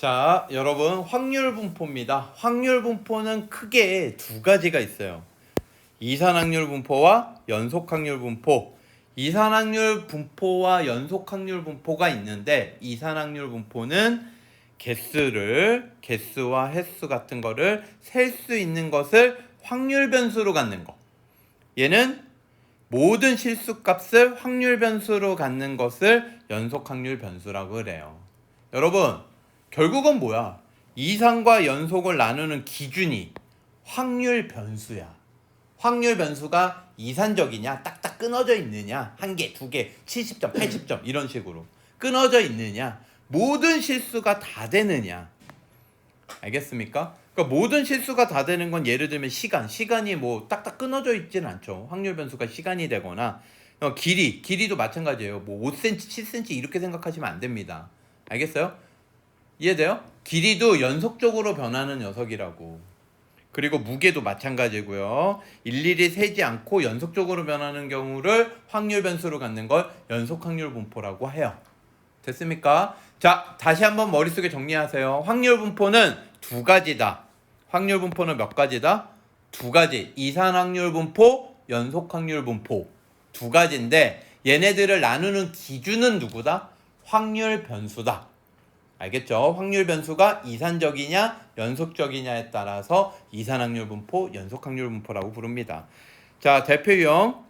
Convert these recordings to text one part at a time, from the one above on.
자, 여러분, 확률 분포입니다. 확률 분포는 크게 두 가지가 있어요. 이산확률 분포와 연속확률 분포. 이산확률 분포와 연속확률 분포가 있는데, 이산확률 분포는 개수와 횟수 같은 거를 셀 수 있는 것을 확률 변수로 갖는 거. 얘는 모든 실수값을 확률 변수로 갖는 것을 연속확률 변수라고 그래요. 여러분, 결국은 뭐야? 이산과 연속을 나누는 기준이 확률 변수야. 확률 변수가 이산적이냐, 딱딱 끊어져 있느냐, 한 개, 두 개, 70점, 80점 이런 식으로 끊어져 있느냐, 모든 실수가 다 되느냐. 알겠습니까? 그러니까 모든 실수가 다 되는 건 예를 들면 시간이 뭐 딱딱 끊어져 있지는 않죠. 확률 변수가 시간이 되거나 길이도 마찬가지예요. 뭐 5cm, 7cm 이렇게 생각하시면 안 됩니다. 알겠어요? 이해돼요? 길이도 연속적으로 변하는 녀석이라고. 그리고 무게도 마찬가지고요. 일일이 세지 않고 연속적으로 변하는 경우를 확률 변수로 갖는 걸 연속 확률 분포라고 해요. 됐습니까? 자, 다시 한번 머릿속에 정리하세요. 확률 분포는 두 가지다. 확률 분포는 몇 가지다? 두 가지. 이산 확률 분포, 연속 확률 분포. 두 가지인데 얘네들을 나누는 기준은 누구다? 확률 변수다. 알겠죠? 확률 변수가 이산적이냐 연속적이냐에 따라서 이산확률 분포, 연속확률 분포라고 부릅니다. 자, 대표 유형.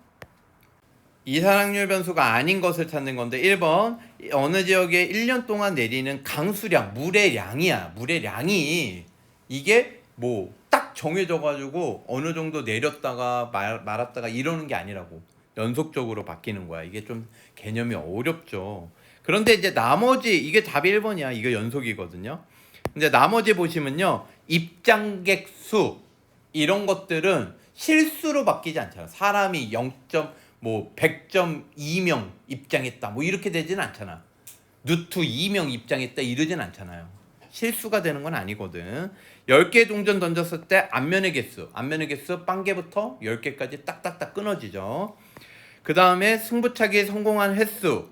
이산확률 변수가 아닌 것을 찾는 건데 1번 어느 지역에 1년 동안 내리는 강수량, 물의 양이야. 물의 양이 이게 뭐 딱 정해져 가지고 어느 정도 내렸다가 말았다가 이러는 게 아니라고. 연속적으로 바뀌는 거야. 이게 좀 개념이 어렵죠. 그런데 이제 나머지 이게 답이 1번이야. 이거 연속이거든요. 근데 나머지 보시면요. 입장객 수 이런 것들은 실수로 바뀌지 않잖아. 사람이 100.2명 입장했다. 뭐 이렇게 되지는 않잖아. 누트 2명 입장했다 이러진 않잖아요. 실수가 되는 건 아니거든. 10개 동전 던졌을 때 앞면의 개수 빵개부터 10개까지 딱딱딱 끊어지죠. 그 다음에 승부차기에 성공한 횟수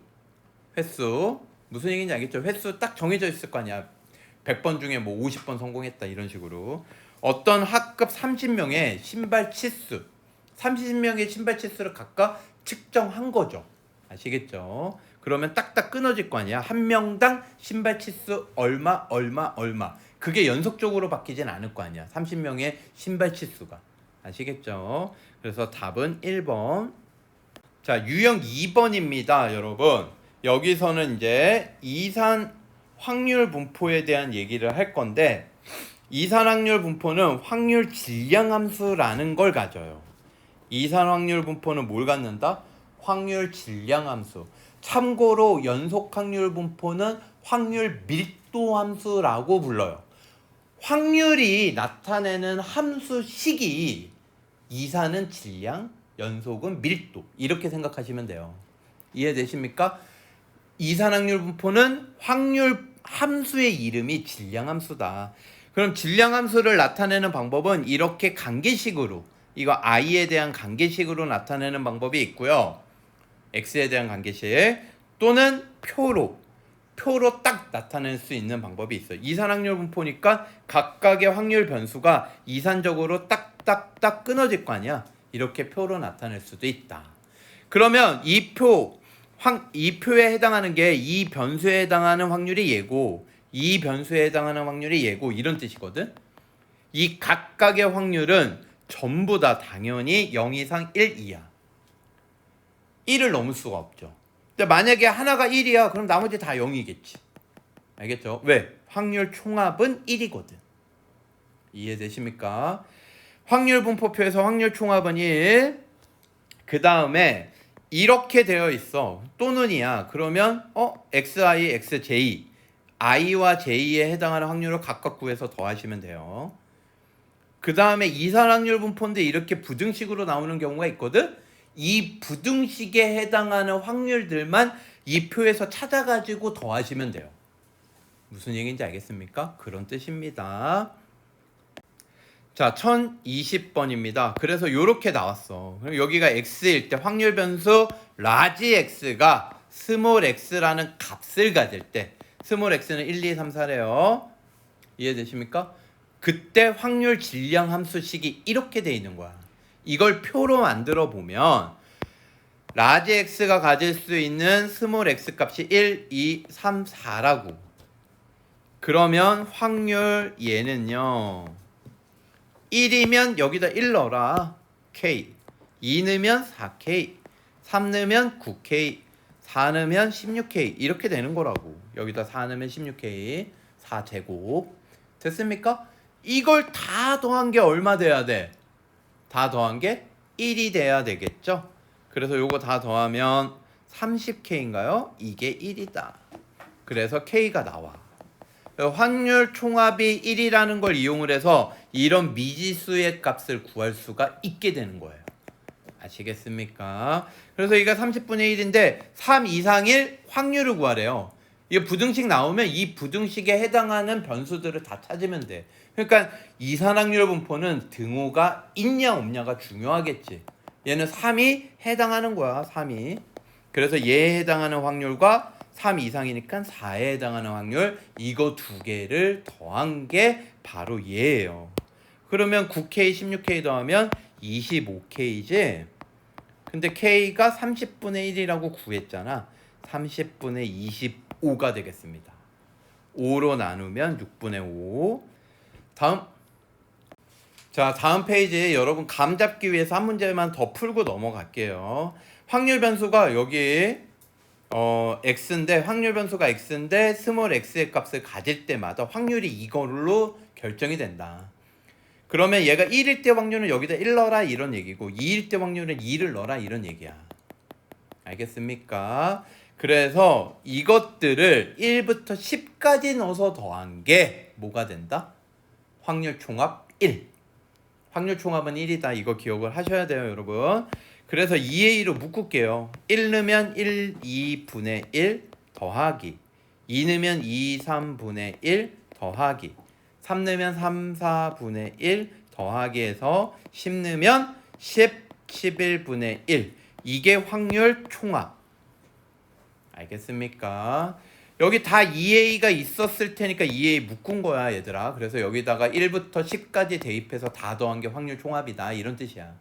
무슨 얘기인지 알겠죠? 횟수 딱 정해져 있을 거 아니야. 100번 중에 뭐 50번 성공했다 이런 식으로. 어떤 학급 30명의 신발 치수 30명의 신발 치수를 각각 측정한 거죠. 아시겠죠? 그러면 딱딱 끊어질 거 아니야. 한 명당 신발 치수 얼마 그게 연속적으로 바뀌진 않을 거 아니야. 30명의 신발 치수가. 아시겠죠? 그래서 답은 1번. 자, 유형 2번입니다, 여러분. 여기서는 이제 이산 확률 분포에 대한 얘기를 할 건데, 이산 확률 분포는 확률 질량 함수라는 걸 가져요. 이산 확률 분포는 뭘 갖는다? 확률 질량 함수. 참고로 연속 확률 분포는 확률 밀도 함수라고 불러요. 확률이 나타내는 함수식이 이산은 질량, 연속은 밀도 이렇게 생각하시면 돼요. 이해되십니까? 이산확률 분포는 확률 함수의 이름이 질량함수다. 그럼 질량함수를 나타내는 방법은 이렇게 관계식으로, 이거 i에 대한 관계식으로 나타내는 방법이 있고요. x에 대한 관계식 또는 표로 딱 나타낼 수 있는 방법이 있어요. 이산확률 분포니까 각각의 확률 변수가 이산적으로 딱딱딱 끊어질 거 아니야. 이렇게 표로 나타낼 수도 있다. 그러면 이 표에 해당하는 게 이 변수에 해당하는 확률이 얘고 이 변수에 해당하는 확률이 얘고 이런 뜻이거든. 이 각각의 확률은 전부 다 당연히 0 이상 1 이하. 1을 넘을 수가 없죠. 근데 만약에 하나가 1이야 그럼 나머지 다 0이겠지. 알겠죠? 왜? 확률 총합은 1이거든. 이해되십니까? 확률 분포표에서 확률 총합은 1. 그 다음에 이렇게 되어 있어. 또는이야. 그러면 xi, xj i와 j에 해당하는 확률을 각각 구해서 더하시면 돼요. 그 다음에 이산확률 분포인데 이렇게 부등식으로 나오는 경우가 있거든. 이 부등식에 해당하는 확률들만 이 표에서 찾아가지고 더하시면 돼요. 무슨 얘기인지 알겠습니까? 그런 뜻입니다. 자, 1020번입니다. 그래서 이렇게 나왔어. 그럼 여기가 x일 때 확률 변수 라지 x가 스몰 x라는 값을 가질 때 스몰 x는 1, 2, 3, 4래요. 이해되십니까? 그때 확률 질량 함수식이 이렇게 돼 있는 거야. 이걸 표로 만들어 보면 라지 x가 가질 수 있는 스몰 x 값이 1, 2, 3, 4라고. 그러면 확률 얘는요. 1이면 여기다 1 넣어라. k. 2 넣으면 4k. 3 넣으면 9k. 4 넣으면 16k. 이렇게 되는 거라고. 여기다 4 넣으면 16k. 4제곱. 됐습니까? 이걸 다 더한 게 얼마 돼야 돼? 다 더한 게 1이 돼야 되겠죠? 그래서 요거 다 더하면 30k인가요? 이게 1이다. 그래서 k가 나와. 확률 총합이 1이라는 걸 이용을 해서 이런 미지수의 값을 구할 수가 있게 되는 거예요. 아시겠습니까? 그래서 이가 30분의 1인데 3 이상 1 확률을 구하래요. 이 부등식 나오면 이 부등식에 해당하는 변수들을 다 찾으면 돼. 그러니까 이산확률 분포는 등호가 있냐 없냐가 중요하겠지. 얘는 3이 해당하는 거야. 3이. 그래서 얘에 해당하는 확률과 3 이상이니까 4에 해당하는 확률, 이거 두 개를 더한 게 바로 얘예요. 그러면 9K, 16K 더하면 25K지. 근데 K가 30분의 1이라고 구했잖아. 30분의 25가 되겠습니다. 5로 나누면 6분의 5. 다음. 자, 다음 페이지에 여러분 감 잡기 위해서 한 문제만 더 풀고 넘어갈게요. 확률 변수가 여기 x인데, 확률 변수가 x인데 스몰 x의 값을 가질 때마다 확률이 이걸로 결정이 된다. 그러면 얘가 1일 때 확률은 여기다 1 넣어라 이런 얘기고, 2일 때 확률은 2를 넣어라 이런 얘기야. 알겠습니까? 그래서 이것들을 1부터 10까지 넣어서 더한 게 뭐가 된다? 확률 총합 1. 확률 총합은 1이다. 이거 기억을 하셔야 돼요, 여러분. 그래서 2A로 묶을게요. 1 넣으면 1, 2분의 1 더하기, 2 넣으면 2, 3분의 1 더하기, 3 넣으면 3, 4분의 1 더하기 해서 10 넣으면 10, 11분의 1. 이게 확률 총합. 알겠습니까? 여기 다 2A가 있었을 테니까 2A 묶은 거야, 얘들아. 그래서 여기다가 1부터 10까지 대입해서 다 더한 게 확률 총합이다. 이런 뜻이야.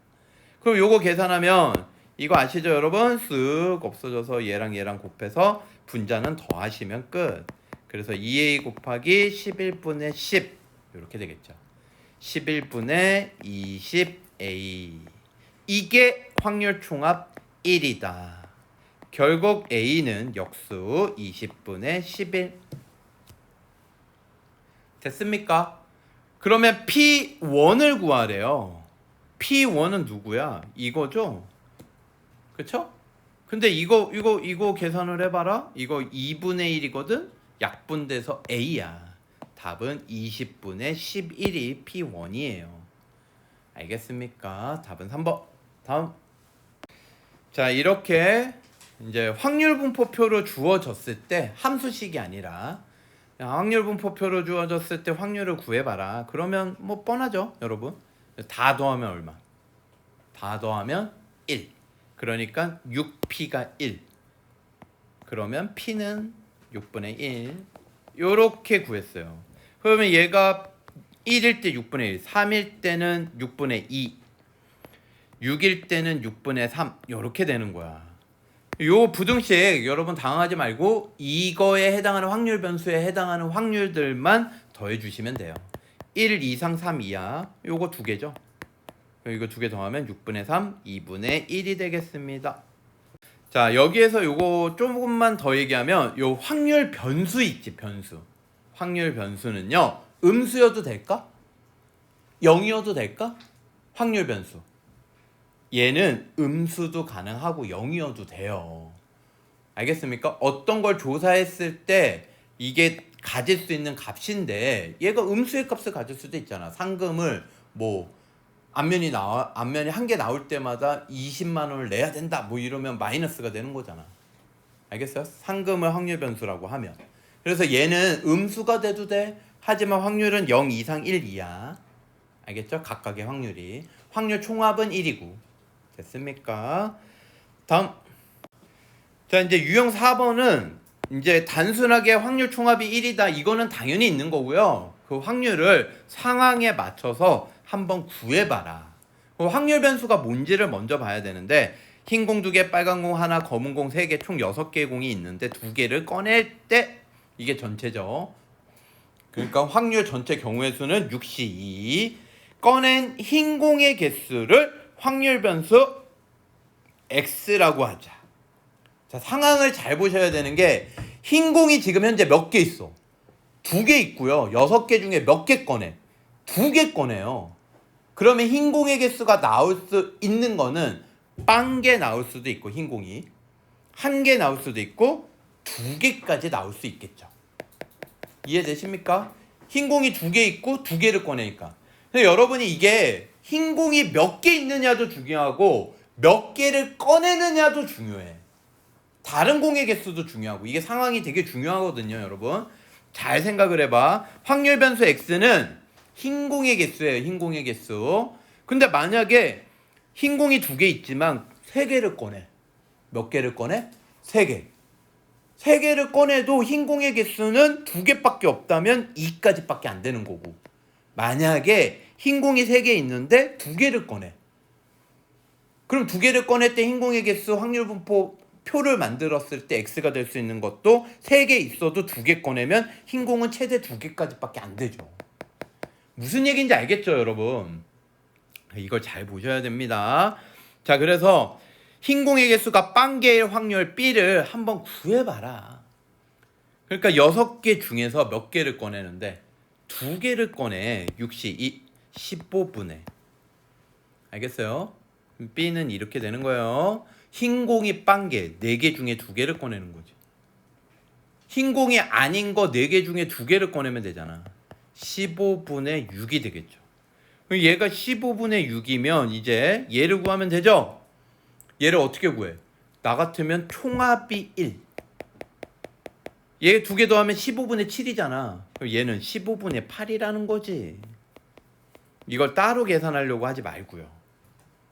그럼 요거 계산하면 이거 아시죠, 여러분? 쓱 없어져서 얘랑 얘랑 곱해서 분자는 더하시면 끝. 그래서 2A 곱하기 11분의 10 이렇게 되겠죠. 11분의 20A. 이게 확률 총합 1이다. 결국 A는 역수 20분의 11. 됐습니까? 그러면 P1을 구하래요. P1은 누구야? 이거죠? 그쵸? 근데 이거 계산을 해봐라. 이거 2분의 1이거든? 약분돼서 A야. 답은 20분의 11이 P1이에요. 알겠습니까? 답은 3번. 다음. 자, 이렇게 이제 확률 분포표로 주어졌을 때, 함수식이 아니라 확률 분포표로 주어졌을 때 확률을 구해봐라. 그러면 뭐 뻔하죠, 여러분? 다 더하면 얼마? 다 더하면 1. 그러니까 6P가 1. 그러면 P는 6분의 1. 요렇게 구했어요. 그러면 얘가 1일 때 6분의 1, 3일 때는 6분의 2, 6일 때는 6분의 3. 요렇게 되는 거야. 요 부등식 여러분 당황하지 말고 이거에 해당하는 확률 변수에 해당하는 확률들만 더해 주시면 돼요. 1 이상 3 이하 요거 두 개죠. 이거 두 개 더하면 6분의 3, 2분의 1이 되겠습니다. 자, 여기에서 요거 조금만 더 얘기하면 요 확률 변수 있지, 변수. 확률 변수는요, 음수여도 될까? 0이어도 될까? 확률 변수. 얘는 음수도 가능하고 0이어도 돼요. 알겠습니까? 어떤 걸 조사했을 때 이게 가질 수 있는 값인데 얘가 음수의 값을 가질 수도 있잖아. 상금을 뭐 앞면이 한 개 나올 때마다 20만 원을 내야 된다 뭐 이러면 마이너스가 되는 거잖아. 알겠어요? 상금을 확률 변수라고 하면. 그래서 얘는 음수가 돼도 돼. 하지만 확률은 0 이상 1 이하. 알겠죠? 각각의 확률이. 확률 총합은 1이고. 됐습니까? 다음. 자, 이제 유형 4번은 이제 단순하게 확률 총합이 1이다. 이거는 당연히 있는 거고요. 그 확률을 상황에 맞춰서 한번 구해봐라. 그 확률 변수가 뭔지를 먼저 봐야 되는데 흰 공 2개, 빨간 공 하나, 검은 공 3개, 총 6개의 공이 있는데 2개를 꺼낼 때 이게 전체죠. 그러니까 확률 전체 경우의 수는 6시 2. 꺼낸 흰 공의 개수를 확률 변수 X라고 하자. 자, 상황을 잘 보셔야 되는 게 흰 공이 지금 현재 몇 개 있어? 2개 있고요. 6개 중에 몇 개 꺼내? 2개 꺼내요. 그러면 흰 공의 개수가 나올 수 있는 거는 0개 나올 수도 있고 흰 공이 1개 나올 수도 있고 2개까지 나올 수 있겠죠. 이해되십니까? 흰 공이 2개 있고 2개를 꺼내니까. 근데 여러분이 이게 흰 공이 몇 개 있느냐도 중요하고 몇 개를 꺼내느냐도 중요해. 다른 공의 개수도 중요하고 이게 상황이 되게 중요하거든요, 여러분. 잘 생각을 해봐. 확률 변수 X는 흰 공의 개수예요, 흰 공의 개수. 근데 만약에 흰 공이 2개 있지만 3개를 꺼내. 몇 개를 꺼내? 3개. 3개를 꺼내도 흰 공의 개수는 2개밖에 없다면 2까지밖에 안 되는 거고, 만약에 흰 공이 3개 있는데 2개를 꺼내. 그럼 2개를 꺼낼 때 흰 공의 개수 확률 분포 표를 만들었을 때 X가 될 수 있는 것도 3개 있어도 2개 꺼내면 흰 공은 최대 2개까지밖에 안 되죠. 무슨 얘기인지 알겠죠, 여러분? 이걸 잘 보셔야 됩니다. 자, 그래서 흰 공의 개수가 0개일 확률 B를 한번 구해봐라. 그러니까 6개 중에서 몇 개를 꺼내는데 2개를 꺼내. 6시 15분에. 알겠어요? B는 이렇게 되는 거예요. 흰 공이 0개, 4개 중에 2개를 꺼내는 거지. 흰 공이 아닌 거 4개 중에 2개를 꺼내면 되잖아. 15분의 6이 되겠죠. 얘가 15분의 6이면 이제 얘를 구하면 되죠? 얘를 어떻게 구해? 나 같으면 총합이 1. 얘 2개 더하면 15분의 7이잖아. 그럼 얘는 15분의 8이라는 거지. 이걸 따로 계산하려고 하지 말고요.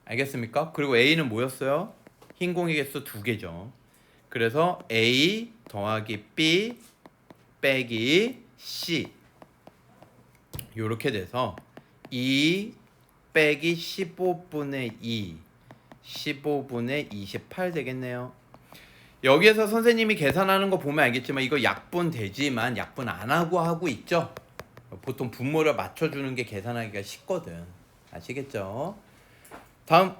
알겠습니까? 그리고 A는 뭐였어요? 흰 공의 개수 2개죠. 그래서 A 더하기 B 빼기 C 이렇게 돼서 2 빼기 15분의 2 15분의 28 되겠네요. 여기에서 선생님이 계산하는 거 보면 알겠지만 이거 약분 되지만 약분 안 하고 있죠. 보통 분모를 맞춰주는 게 계산하기가 쉽거든. 아시겠죠? 다음,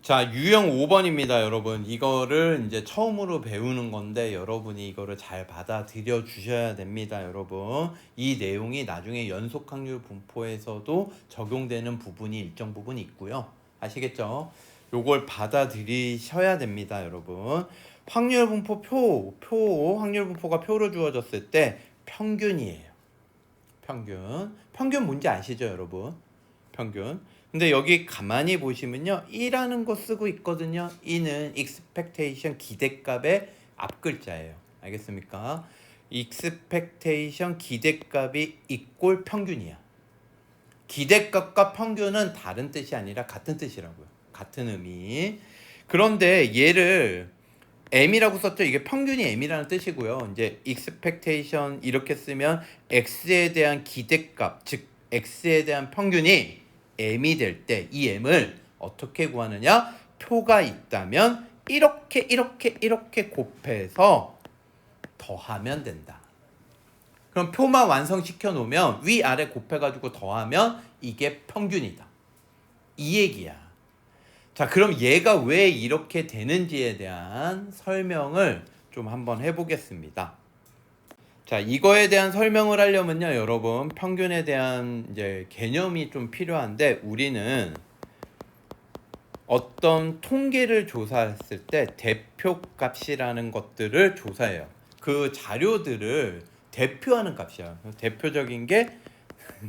자, 유형 5번입니다, 여러분. 이거를 이제 처음으로 배우는 건데 여러분이 이거를 잘 받아들여 주셔야 됩니다, 여러분. 이 내용이 나중에 연속 확률 분포에서도 적용되는 부분이 일정 부분 있고요. 아시겠죠? 요걸 받아들이셔야 됩니다, 여러분. 확률 분포 확률 분포가 표로 주어졌을 때 평균이에요. 평균 뭔지 아시죠, 여러분? 평균. 근데 여기 가만히 보시면요, 2라는 거 쓰고 있거든요. 2는 expectation 기대값의 앞글자예요. 알겠습니까? expectation 기대값이 이꼴 평균이야. 기대값과 평균은 다른 뜻이 아니라 같은 뜻이라고요. 같은 의미. 그런데 얘를 M이라고 썼죠. 이게 평균이 M이라는 뜻이고요. 이제 expectation 이렇게 쓰면 X에 대한 기대값, 즉 X에 대한 평균이 M이 될 때 이 M을 어떻게 구하느냐? 표가 있다면 이렇게 곱해서 더하면 된다. 그럼 표만 완성시켜 놓으면 위아래 곱해가지고 더하면 이게 평균이다. 이 얘기야. 자, 그럼 얘가 왜 이렇게 되는지에 대한 설명을 좀 한번 해보겠습니다. 자, 이거에 대한 설명을 하려면요, 여러분, 평균에 대한 이제 개념이 좀 필요한데 우리는 어떤 통계를 조사했을 때 대표값이라는 것들을 조사해요. 그 자료들을 대표하는 값이야. 대표적인 게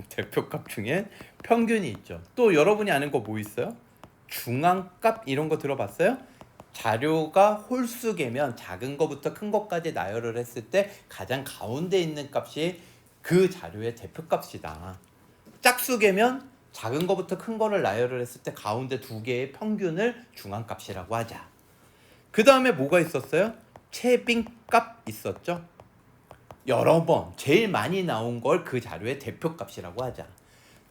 대표값 중에 평균이 있죠. 또 여러분이 아는 거 뭐 있어요? 중앙값 이런 거 들어봤어요? 자료가 홀수개면 작은 거부터 큰 거까지 나열을 했을 때 가장 가운데 있는 값이 그 자료의 대표값이다. 짝수개면 작은 거부터 큰 거를 나열을 했을 때 가운데 2개의 평균을 중앙값이라고 하자. 그 다음에 뭐가 있었어요? 최빈값 있었죠? 여러 번 제일 많이 나온 걸 그 자료의 대표값이라고 하자.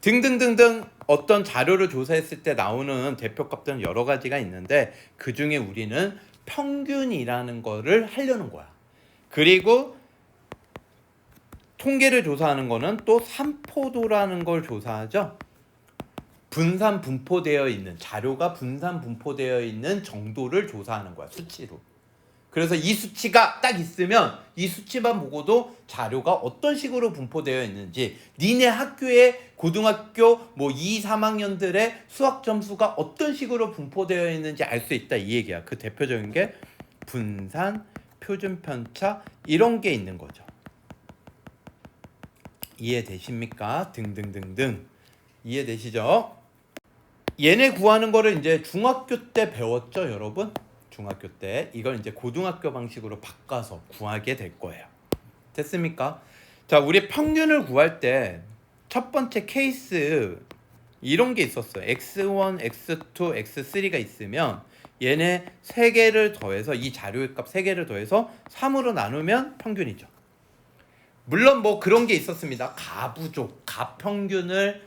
등등등등 어떤 자료를 조사했을 때 나오는 대표값들은 여러 가지가 있는데 그 중에 우리는 평균이라는 거를 하려는 거야. 그리고 통계를 조사하는 거는 또 산포도라는 걸 조사하죠. 분산 분포되어 있는 자료가 분산 분포되어 있는 정도를 조사하는 거야, 수치로. 그래서 이 수치가 딱 있으면 이 수치만 보고도 자료가 어떤 식으로 분포되어 있는지, 니네 학교의 고등학교 뭐 2, 3학년들의 수학 점수가 어떤 식으로 분포되어 있는지 알 수 있다, 이 얘기야. 그 대표적인 게 분산, 표준 편차 이런 게 있는 거죠. 이해되십니까? 등등등등. 이해되시죠? 얘네 구하는 거를 이제 중학교 때 배웠죠, 여러분? 중학교 때 이걸 이제 고등학교 방식으로 바꿔서 구하게 될 거예요. 됐습니까? 자, 우리 평균을 구할 때 첫 번째 케이스 이런 게 있었어요. x1, x2, x3가 있으면 얘네 3개를 더해서 이 자료의 값 3개를 더해서 3으로 나누면 평균이죠. 물론 뭐 그런 게 있었습니다. 가부족, 가평균을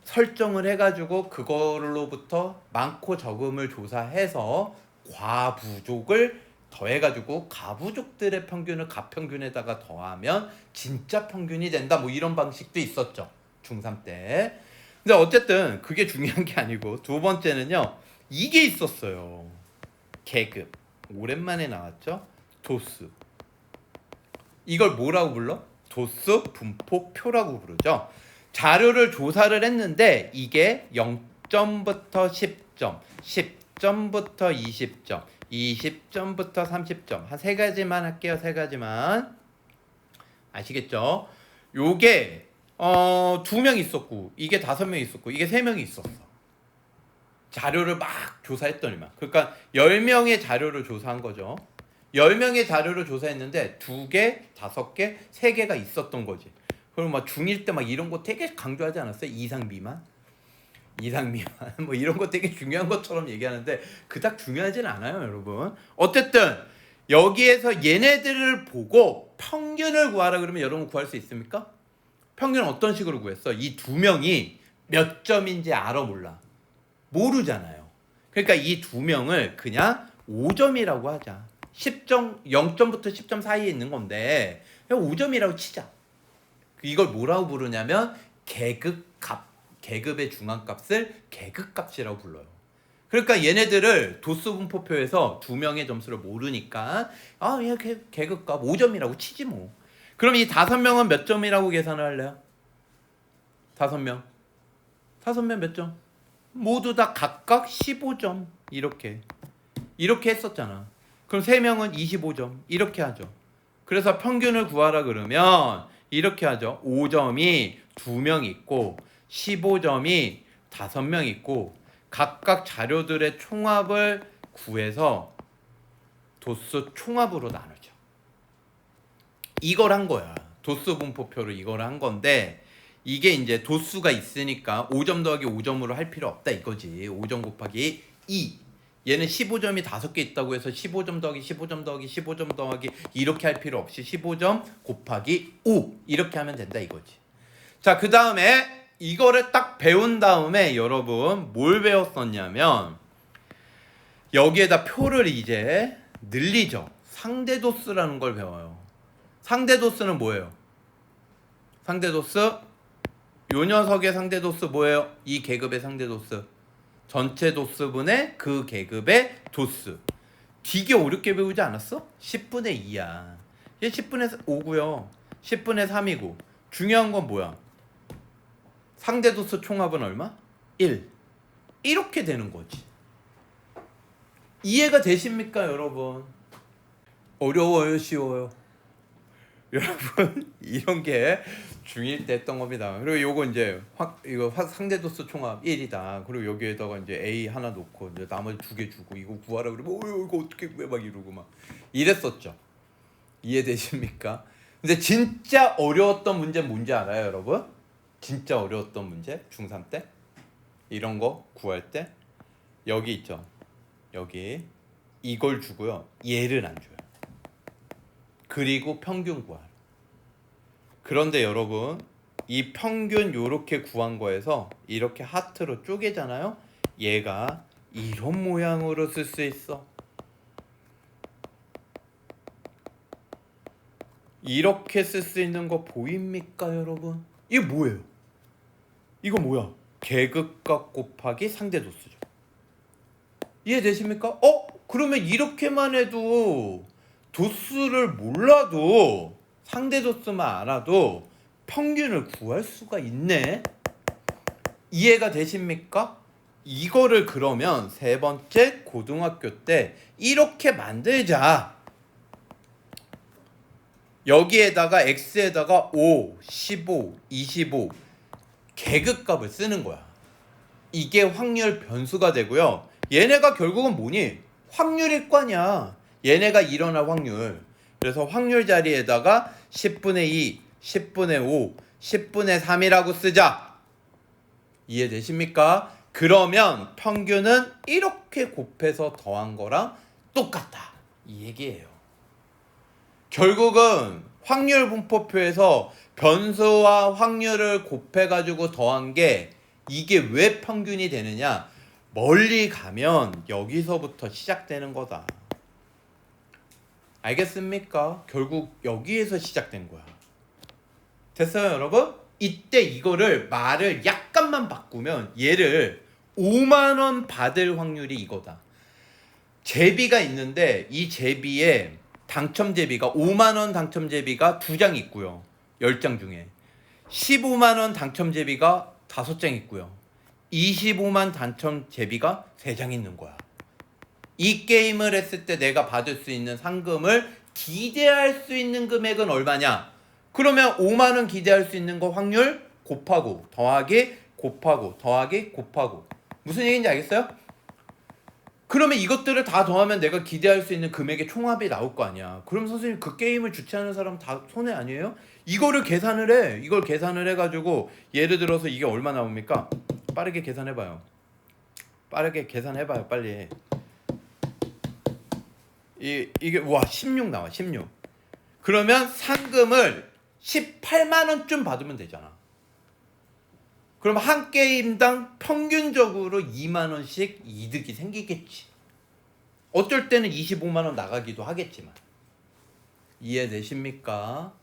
설정을 해가지고 그걸로부터 많고 적음을 조사해서 과부족을 더해가지고 가부족들의 평균을 가평균에다가 더하면 진짜 평균이 된다, 뭐 이런 방식도 있었죠, 중3 때. 근데 어쨌든 그게 중요한 게 아니고 두 번째는요, 이게 있었어요. 계급. 오랜만에 나왔죠. 도수. 이걸 뭐라고 불러? 도수 분포표라고 부르죠. 자료를 조사를 했는데 이게 0점부터 10점, 10점부터 20점, 20점부터 30점, 한 3가지만 할게요. 3가지만 아시겠죠? 요게 2명 있었고 이게 5명 있었고 이게 3명이 있었어. 자료를 막 조사했더니만. 그러니까 10명의 자료를 조사한 거죠. 10명의 자료를 조사했는데 2개, 5개, 3개가 있었던 거지. 그럼 막 중1 때 막 이런 거 되게 강조하지 않았어요? 이상 미만? 이상 미만 뭐 이런 거 되게 중요한 것처럼 얘기하는데 그닥 중요하진 않아요, 여러분. 어쨌든 여기에서 얘네들을 보고 평균을 구하라 그러면 여러분 구할 수 있습니까? 평균은 어떤 식으로 구했어? 이 2명이 몇 점인지 알아, 몰라? 모르잖아요. 그러니까 이 2명을 그냥 5점이라고 하자. 10점, 0점부터 10점 사이에 있는 건데 그냥 5점이라고 치자. 이걸 뭐라고 부르냐면 계급값, 계급의 중앙값을 계급값이라고 불러요. 그러니까 얘네들을 도수분포표에서 2명의 점수를 모르니까 얘 계급값 5점이라고 치지 뭐. 그럼 이 5명은 몇 점이라고 계산을 할래요? 5명 몇 점? 모두 다 각각 15점 이렇게 했었잖아. 그럼 3명은 25점 이렇게 하죠. 그래서 평균을 구하라 그러면 이렇게 하죠. 5점이 2명 있고 15점이 5명 있고 각각 자료들의 총합을 구해서 도수 총합으로 나누죠. 이걸 한 거야. 도수 분포표로 이걸 한 건데 이게 이제 도수가 있으니까 5점 더하기 5점으로 할 필요 없다 이거지. 5점 곱하기 2. 얘는 15점이 5개 있다고 해서 15점 더하기 15점 더하기 15점 더하기 이렇게 할 필요 없이 15점 곱하기 5 이렇게 하면 된다 이거지. 자, 그 다음에 이거를 딱 배운 다음에 여러분 뭘 배웠었냐면 여기에다 표를 이제 늘리죠. 상대도수라는 걸 배워요. 상대도수는 뭐예요? 상대도수, 요 녀석의 상대도수 뭐예요? 이 계급의 상대도수, 전체 도수분의 그 계급의 도수. 되게 어렵게 배우지 않았어? 10분의 2야. 얘 10분의 5고요 10분의 3이고 중요한 건 뭐야? 상대도수 총합은 얼마? 1. 이렇게 되는 거지. 이해가 되십니까, 여러분? 어려워요, 쉬워요? 여러분, 이런 게 중1 때 했던 겁니다. 그리고 요거 이제 이거 상대도수 총합 1이다. 그리고 여기에다가 이제 A 하나 놓고 이제 나머지 2개 주고 이거 구하라 그러면 이거 어떻게 구해 막 이러고 막 이랬었죠. 이해되십니까? 근데 진짜 어려웠던 문제 뭔지 알아요, 여러분? 진짜 어려웠던 문제 중3 때 이런 거 구할 때 여기 있죠. 여기 이걸 주고요. 얘를 안 줘요. 그리고 평균 구하라. 그런데 여러분, 이 평균 요렇게 구한 거에서 이렇게 하트로 쪼개잖아요. 얘가 이런 모양으로 쓸 수 있어. 이렇게 쓸 수 있는 거 보입니까, 여러분? 이게 뭐예요? 이거 뭐야? 계급값 곱하기 상대도수죠. 이해되십니까? 그러면 이렇게만 해도 도수를 몰라도 상대도수만 알아도 평균을 구할 수가 있네. 이해가 되십니까? 이거를 그러면 세 번째 고등학교 때 이렇게 만들자. 여기에다가 x에다가 5, 15, 25 계급값을 쓰는 거야. 이게 확률 변수가 되고요. 얘네가 결국은 뭐니? 확률일 거 아니야. 얘네가 일어날 확률. 그래서 확률 자리에다가 10분의 2, 10분의 5, 10분의 3이라고 쓰자. 이해되십니까? 그러면 평균은 이렇게 곱해서 더한 거랑 똑같다. 이 얘기예요. 결국은 확률 분포표에서 변수와 확률을 곱해가지고 더한 게 이게 왜 평균이 되느냐? 멀리 가면 여기서부터 시작되는 거다. 알겠습니까? 결국 여기에서 시작된 거야. 됐어요, 여러분? 이때 이거를 말을 약간만 바꾸면 얘를 5만 원 받을 확률이 이거다. 제비가 있는데 이 제비에 당첨 제비가 5만 원 당첨 제비가 2장 있고요. 10장 중에 15만 원 당첨 제비가 5장 있고요. 25만 당첨 제비가 3장 있는 거야. 이 게임을 했을 때 내가 받을 수 있는 상금을 기대할 수 있는 금액은 얼마냐? 그러면 5만 원 기대할 수 있는 거 확률 곱하고 더하기 곱하고 더하기 곱하고. 무슨 얘기인지 알겠어요? 그러면 이것들을 다 더하면 내가 기대할 수 있는 금액의 총합이 나올 거 아니야. 그럼 선생님 그 게임을 주최하는 사람 다 손해 아니에요? 이거를 계산을 해. 이걸 계산을 해가지고 예를 들어서 이게 얼마 나옵니까? 빠르게 계산해봐요. 빠르게 계산해봐요. 빨리. 이게 와 16 나와. 16. 그러면 상금을 18만 원쯤 받으면 되잖아. 그럼 한 게임당 평균적으로 2만 원씩 이득이 생기겠지. 어쩔 때는 25만 원 나가기도 하겠지만. 이해되십니까?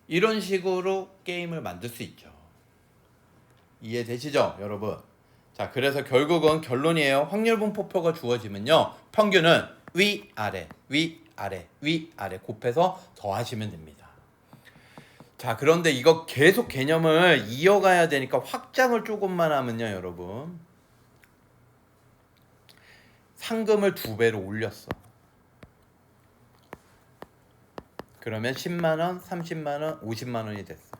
이런 식으로 게임을 만들 수 있죠. 이해되시죠, 여러분? 자, 그래서 결국은 결론이에요. 확률 분포표가 주어지면요, 평균은 위아래, 위아래, 위아래 곱해서 더하시면 됩니다. 자, 그런데 이거 계속 개념을 이어가야 되니까 확장을 조금만 하면요, 여러분. 상금을 2배로 올렸어. 그러면 10만원, 30만원, 50만원이 됐어.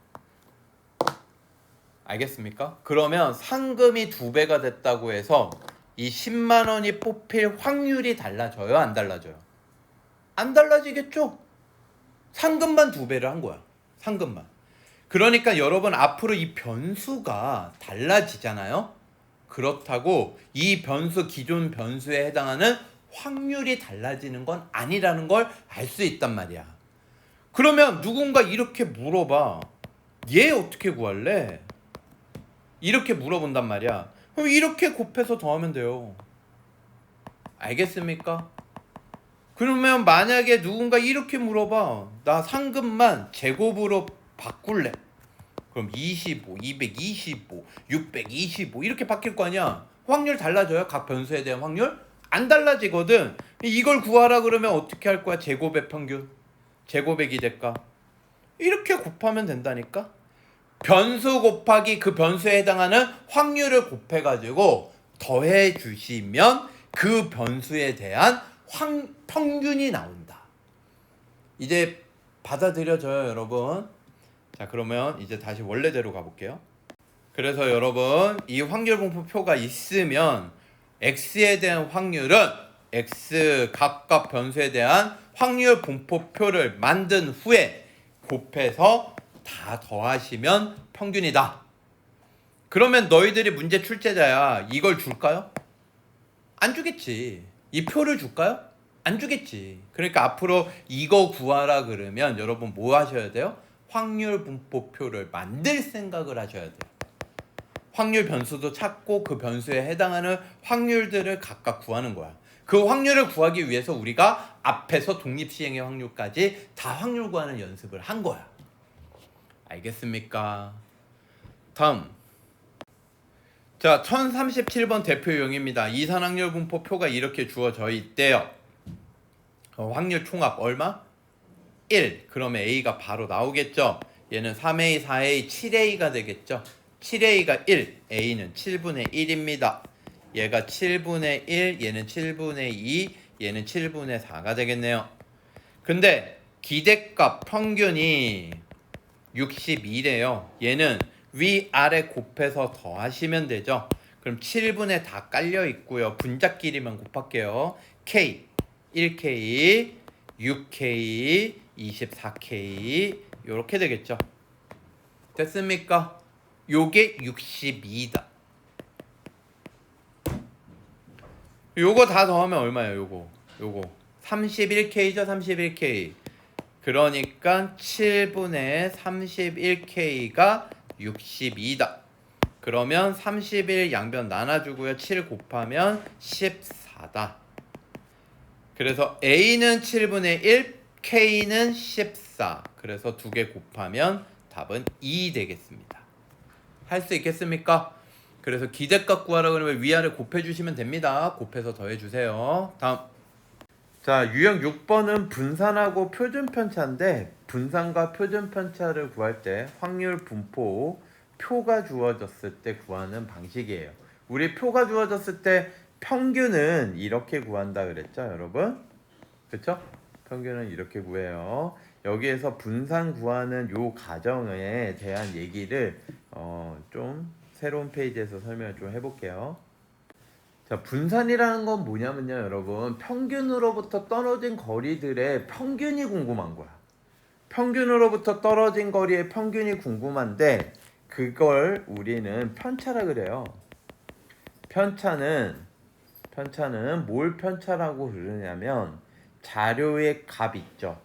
알겠습니까? 그러면 상금이 2배가 됐다고 해서 이 10만원이 뽑힐 확률이 달라져요? 안 달라져요? 안 달라지겠죠? 상금만 2배를 한 거야. 상금만. 그러니까 여러분 앞으로 이 변수가 달라지잖아요. 그렇다고 이 변수, 기존 변수에 해당하는 확률이 달라지는 건 아니라는 걸 알 수 있단 말이야. 그러면 누군가 이렇게 물어봐. 얘 어떻게 구할래? 이렇게 물어본단 말이야. 그럼 이렇게 곱해서 더하면 돼요. 알겠습니까? 그러면 만약에 누군가 이렇게 물어봐. 나 상금만 제곱으로 바꿀래. 그럼 25, 225, 625 이렇게 바뀔 거 아니야. 확률 달라져요? 각 변수에 대한 확률? 안 달라지거든. 이걸 구하라 그러면 어떻게 할 거야? 제곱의 평균. 제곱의 기대가. 이렇게 곱하면 된다니까. 변수 곱하기 그 변수에 해당하는 확률을 곱해가지고 더해 주시면 그 변수에 대한 평균이 나온다. 이제 받아들여져요, 여러분? 자, 그러면 이제 다시 원래대로 가볼게요. 그래서 여러분, 이 확률 분포표가 있으면 x에 대한 확률은 x 각각 변수에 대한 확률 분포표를 만든 후에 곱해서 다 더하시면 평균이다. 그러면 너희들이 문제 출제자야. 이걸 줄까요? 안 주겠지. 이 표를 줄까요? 안 주겠지. 그러니까 앞으로 이거 구하라 그러면 여러분 뭐 하셔야 돼요? 확률 분포표를 만들 생각을 하셔야 돼요. 확률 변수도 찾고 그 변수에 해당하는 확률들을 각각 구하는 거야. 그 확률을 구하기 위해서 우리가 앞에서 독립시행의 확률까지 다 확률 구하는 연습을 한 거야. 알겠습니까? 다음. 자, 1037번 대표 유형입니다. 이산확률 분포표가 이렇게 주어져 있대요. 확률 총합 얼마? 1. 그러면 A가 바로 나오겠죠. 얘는 3A, 4A, 7A가 되겠죠. 7A가 1, A는 7분의 1입니다. 얘가 7분의 1, 얘는 7분의 2, 얘는 7분의 4가 되겠네요. 근데 기대값 평균이 62래요. 얘는 위아래 곱해서 더하시면 되죠. 그럼 7분의 다 깔려 있고요. 분자끼리만 곱할게요. K, 1K, 6K, 24K 이렇게 되겠죠. 됐습니까? 요게 62다. 요거 다 더하면 얼마예요? 요거 31K죠. 31K. 그러니까 7분의 31K가 62다. 그러면 31 양변 나눠주고요. 7 곱하면 14다. 그래서 A는 7분의 1, K는 14. 그래서 두 개 곱하면 답은 2 되겠습니다. 할 수 있겠습니까? 그래서 기대값 구하라 그러면 위아래 곱해주시면 됩니다. 곱해서 더해주세요. 다음. 자, 유형 6번은 분산하고 표준 편차인데 분산과 표준 편차를 구할 때 확률 분포 표가 주어졌을 때 구하는 방식이에요. 우리 표가 주어졌을 때 평균은 이렇게 구한다 그랬죠, 여러분? 그렇죠? 평균은 이렇게 구해요. 여기에서 분산 구하는 요 과정에 대한 얘기를 좀 새로운 페이지에서 설명을 좀 해볼게요. 자, 분산이라는 건 뭐냐면요, 여러분. 평균으로부터 떨어진 거리들의 평균이 궁금한 거야. 평균으로부터 떨어진 거리의 평균이 궁금한데 그걸 우리는 편차라 그래요. 편차는 뭘 편차라고 그러냐면 자료의 값 있죠.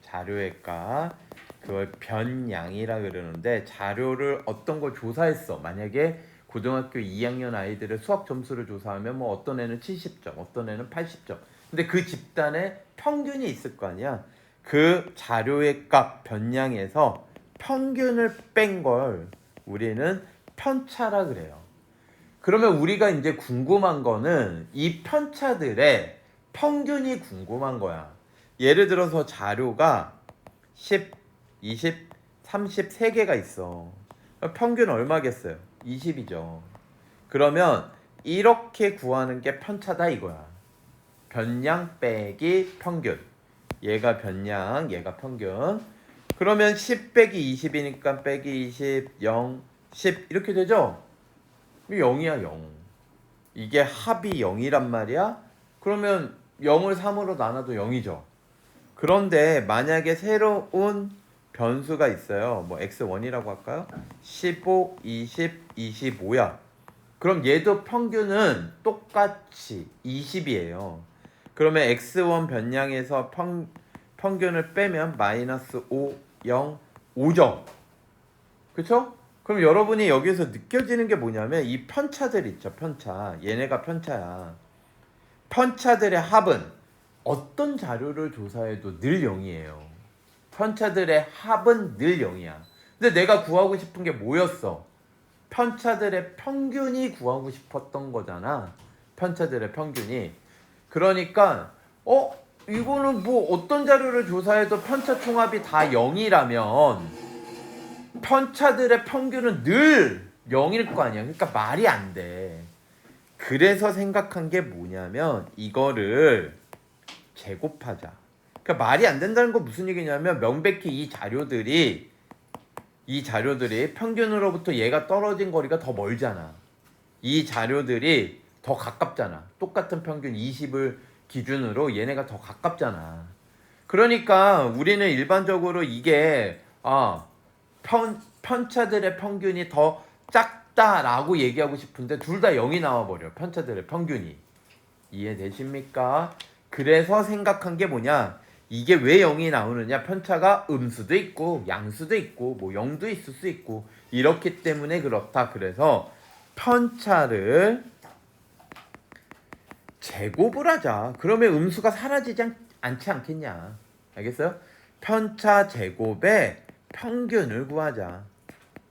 자료의 값. 그걸 변양이라 그러는데 자료를 어떤 걸 조사했어. 만약에 고등학교 2학년 아이들의 수학 점수를 조사하면 뭐 어떤 애는 70점, 어떤 애는 80점. 근데 그 집단에 평균이 있을 거 아니야. 그 자료의 값 변량에서 평균을 뺀 걸 우리는 편차라 그래요. 그러면 우리가 이제 궁금한 거는 이 편차들의 평균이 궁금한 거야. 예를 들어서 자료가 10, 20, 33개가 있어. 평균 얼마겠어요? 20이죠. 그러면 이렇게 구하는 게 편차다 이거야. 변량 빼기 평균. 얘가 변량, 얘가 평균. 그러면 10 빼기 20이니까 빼기 20, 0, 10 이렇게 되죠? 0이야 0. 이게 합이 0이란 말이야? 그러면 0을 3으로 나눠도 0이죠. 그런데 만약에 새로운 변수가 있어요. 뭐 x1이라고 할까요? 15, 20, 25야. 그럼 얘도 평균은 똑같이 20이에요. 그러면 x1 변량에서 평균을 빼면 마이너스 5, 0, 5점. 그쵸? 그럼 여러분이 여기서 느껴지는 게 뭐냐면 이 편차들 있죠. 편차. 얘네가 편차야. 편차들의 합은 어떤 자료를 조사해도 늘 0이에요. 편차들의 합은 늘 0이야. 근데 내가 구하고 싶은 게 뭐였어? 편차들의 평균이 구하고 싶었던 거잖아. 편차들의 평균이. 그러니까 이거는 뭐 어떤 자료를 조사해도 편차 총합이 다 0이라면 편차들의 평균은 늘 0일 거 아니야. 그러니까 말이 안 돼. 그래서 생각한 게 뭐냐면 이거를 제곱하자. 그러니까 말이 안 된다는 건 무슨 얘기냐면 명백히 이 자료들이 평균으로부터 얘가 떨어진 거리가 더 멀잖아. 이 자료들이 더 가깝잖아. 똑같은 평균 20을 기준으로 얘네가 더 가깝잖아. 그러니까 우리는 일반적으로 이게 편차들의 평균이 더 작다라고 얘기하고 싶은데 둘 다 0이 나와버려. 편차들의 평균이. 이해되십니까? 그래서 생각한 게 뭐냐? 이게 왜 0이 나오느냐? 편차가 음수도 있고 양수도 있고 뭐 0도 있을 수 있고 이렇기 때문에 그렇다. 그래서 편차를 제곱을 하자. 그러면 음수가 사라지지 않지 않겠냐? 알겠어요? 편차 제곱에 평균을 구하자.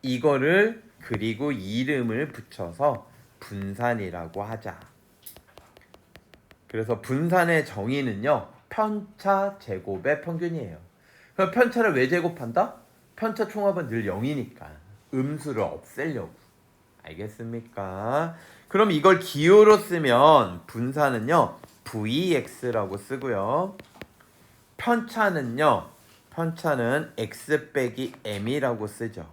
이거를 그리고 이름을 붙여서 분산이라고 하자. 그래서 분산의 정의는요, 편차 제곱의 평균이에요. 그럼 편차를 왜 제곱한다? 편차 총합은 늘 0이니까 음수를 없애려고. 알겠습니까? 그럼 이걸 기호로 쓰면 분산은요 VX라고 쓰고요. 편차는 x 빼기 m이라고 쓰죠.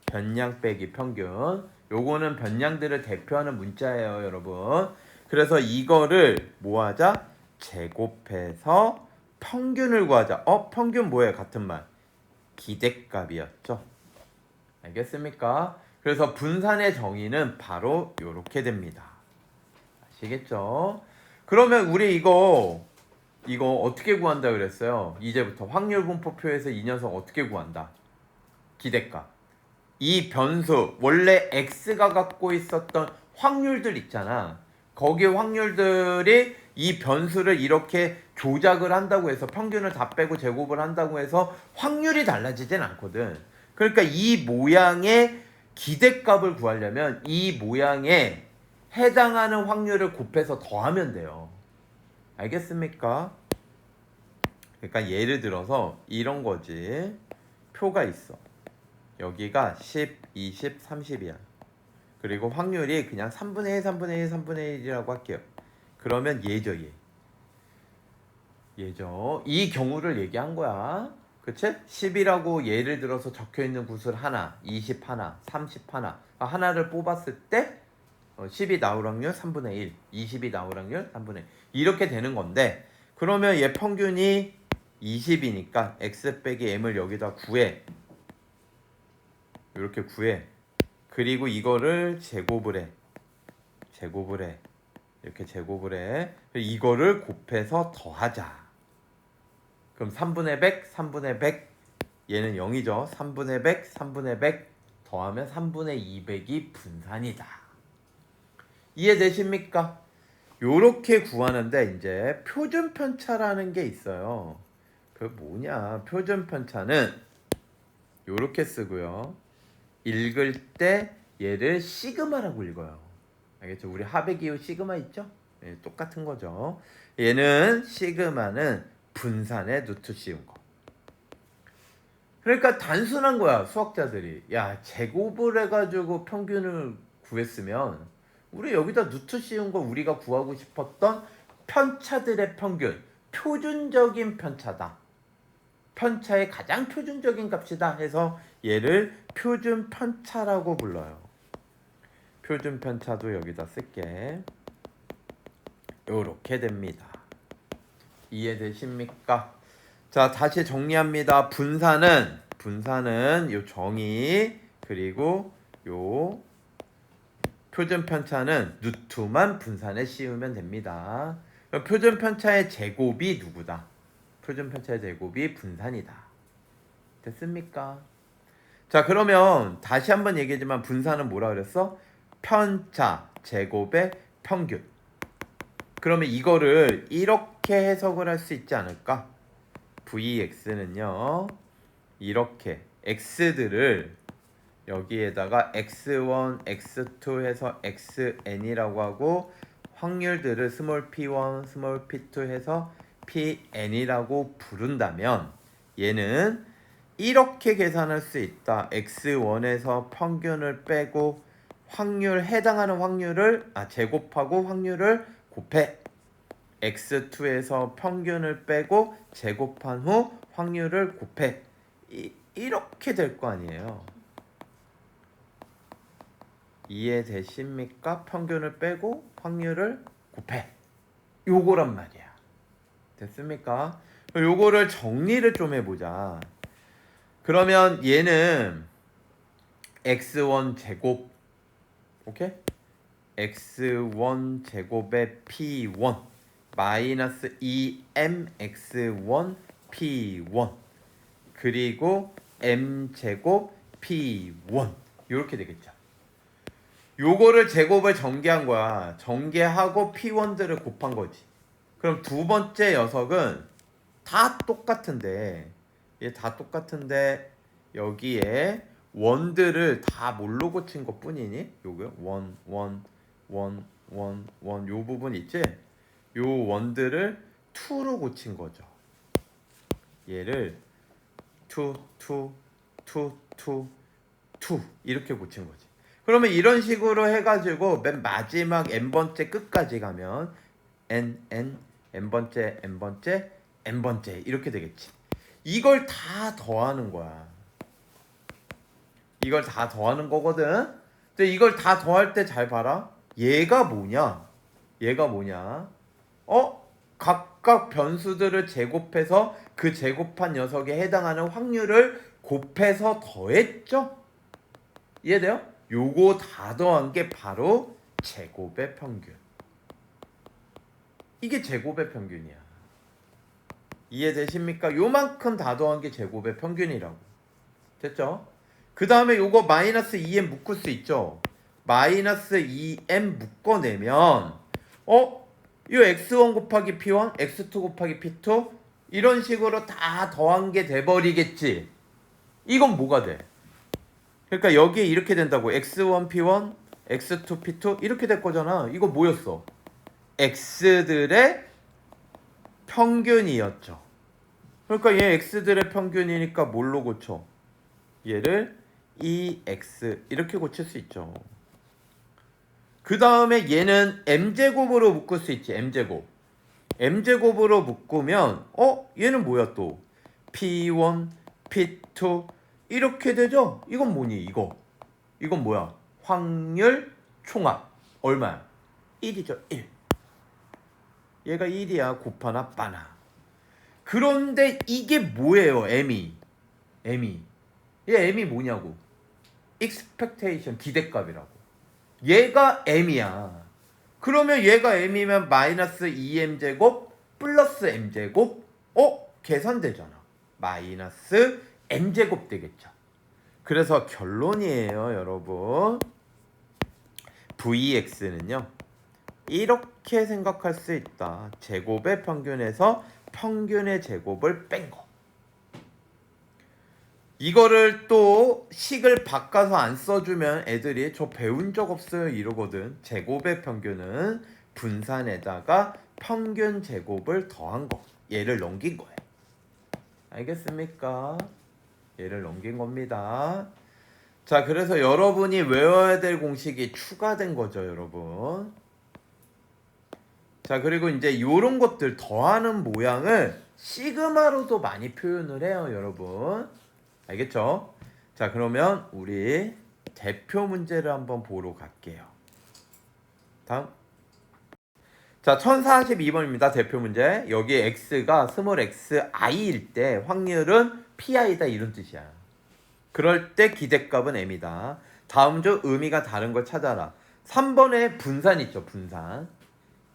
변량 빼기 평균. 요거는 변량들을 대표하는 문자예요, 여러분. 그래서 이거를 뭐 하자? 제곱해서 평균을 구하자. 평균 뭐예요? 같은 말. 기대값이었죠. 알겠습니까? 그래서 분산의 정의는 바로 요렇게 됩니다. 아시겠죠? 그러면 우리 이거 어떻게 구한다 그랬어요? 이제부터 확률분포표에서 이 녀석 어떻게 구한다? 기대값. 이 변수 원래 x가 갖고 있었던 확률들 있잖아. 거기 확률들이 이 변수를 이렇게 조작을 한다고 해서 평균을 다 빼고 제곱을 한다고 해서 확률이 달라지진 않거든. 그러니까 이 모양의 기대값을 구하려면 이 모양에 해당하는 확률을 곱해서 더하면 돼요. 알겠습니까? 그러니까 예를 들어서 이런 거지. 표가 있어. 여기가 10, 20, 30이야. 그리고 확률이 그냥 3분의 1, 3분의 1, 3분의 1이라고 할게요. 그러면 얘죠, 얘. 얘죠. 이 경우를 얘기한 거야. 그치? 10이라고 예를 들어서 적혀있는 구슬 하나, 20 하나, 30 하나. 하나를 뽑았을 때 10이 나올 확률 3분의 1, 20이 나올 확률 3분의 1. 이렇게 되는 건데 그러면 얘 평균이 20이니까 x 빼기 m을 여기다 구해. 이렇게 구해. 그리고 이거를 제곱을 해. 이렇게 제곱을 해. 이거를 곱해서 더하자. 그럼 3분의 100, 3분의 100. 얘는 0이죠. 3분의 100, 3분의 100 더하면 3분의 200이 분산이다. 이해되십니까? 요렇게 구하는데 이제 표준 편차라는 게 있어요. 그 뭐냐? 표준 편차는 요렇게 쓰고요. 읽을 때 얘를 시그마라고 읽어요. 알겠죠? 우리 합의 기호 시그마 있죠? 네, 똑같은 거죠. 얘는 시그마는 분산에 루트 씌운 거. 그러니까 단순한 거야. 수학자들이. 야, 제곱을 해가지고 평균을 구했으면 우리 여기다 루트 씌운 거 우리가 구하고 싶었던 편차들의 평균, 표준적인 편차다. 편차의 가장 표준적인 값이다 해서 얘를 표준 편차라고 불러요. 표준 편차도 여기다 쓸게. 요렇게 됩니다. 이해되십니까? 자, 다시 정리합니다. 분산은 요 정의 그리고 요 표준 편차는 루트만 분산에 씌우면 됩니다. 표준 편차의 제곱이 누구다? 표준 편차의 제곱이 분산이다. 됐습니까? 자, 그러면 다시 한번 얘기하지만 분산은 뭐라 그랬어? 편차 제곱의 평균. 그러면 이거를 이렇게 해석을 할 수 있지 않을까? VX는요 이렇게 x들을 여기에다가 x1, x2 해서 xn이라고 하고 확률들을 스몰 p1, 스몰 p2 해서 pn이라고 부른다면 얘는 이렇게 계산할 수 있다. x1에서 평균을 빼고 확률 해당하는 확률을 제곱하고 확률을 곱해. x2에서 평균을 빼고 제곱한 후 확률을 곱해. 이렇게 될 거 아니에요. 이해되십니까? 평균을 빼고 확률을 곱해. 요거란 말이야. 됐습니까? 요거를 정리를 좀 해보자. 그러면 얘는 x1 제곱, 오케이? x1 제곱의 p1 마이너스 2mx1 P1 그리고 M제곱 P1 이렇게 되겠죠. 요거를 제곱을 전개한 거야. 전개하고 P1들을 곱한 거지. 그럼 두 번째 녀석은 다 똑같은데 얘 다 똑같은데 여기에 원들을 다 뭘로 고친 것 뿐이니? 요거요? 요 부분 있지? 요 원들을 2로 고친 거죠. 얘를 2 이렇게 고친 거지. 그러면 이런 식으로 해가지고 맨 마지막 n번째 끝까지 가면 n번째 n번째 이렇게 되겠지. 이걸 다 더하는 거야. 이걸 다 더하는 거거든. 근데 이걸 다 더할 때 잘 봐라. 얘가 뭐냐? 각각 변수들을 제곱해서 그 제곱한 녀석에 해당하는 확률을 곱해서 더했죠? 이해돼요? 요거 다 더한 게 바로 제곱의 평균. 이게 제곱의 평균이야. 이해되십니까? 요만큼 다 더한 게 제곱의 평균이라고. 됐죠? 그 다음에 요거 마이너스 2m 묶을 수 있죠? 마이너스 2m 묶어내면 요 x1 곱하기 p1, x2 곱하기 p2 이런 식으로 다 더한 게 돼버리겠지. 이건 뭐가 돼? 그러니까 여기에 이렇게 된다고. x1 p1, x2 p2 이렇게 될 거잖아. 이거 뭐였어? x들의 평균이었죠. 그러니까 얘 x들의 평균이니까 뭘로 고쳐? 얘를 2x 이렇게 고칠 수 있죠. 그 다음에 얘는 m제곱으로 묶을 수 있지. m제곱으로 묶으면 얘는 뭐야 또? p1, p2 이렇게 되죠. 이건 뭐니? 이건 뭐야? 확률 총합 얼마야? 1이죠. 1. 얘가 1이야. 곱하나 빠나. 그런데 이게 뭐예요? m이 얘 m이 뭐냐고? expectation 기대값이라고. 얘가 m이야. 그러면 얘가 m이면 마이너스 2m제곱 플러스 m제곱 계산되잖아. 마이너스 m제곱 되겠죠. 그래서 결론이에요, 여러분. vx는요. 이렇게 생각할 수 있다. 제곱의 평균에서 평균의 제곱을 뺀 거. 이거를 또 식을 바꿔서 안 써주면 애들이 저 배운 적 없어요 이러거든. 제곱의 평균은 분산에다가 평균 제곱을 더한 거. 얘를 넘긴 거예요. 알겠습니까? 얘를 넘긴 겁니다. 자, 그래서 여러분이 외워야 될 공식이 추가된 거죠, 여러분. 자, 그리고 이제 요런 것들 더하는 모양을 시그마로도 많이 표현을 해요, 여러분. 알겠죠? 자, 그러면 우리 대표 문제를 한번 보러 갈게요. 다음. 자, 1042번입니다. 대표 문제. 여기 x가 스몰 xi일 때 확률은 pi다 이런 뜻이야. 그럴 때 기대값은 m이다. 다음 주 의미가 다른 걸 찾아라. 3번에 분산 있죠, 분산.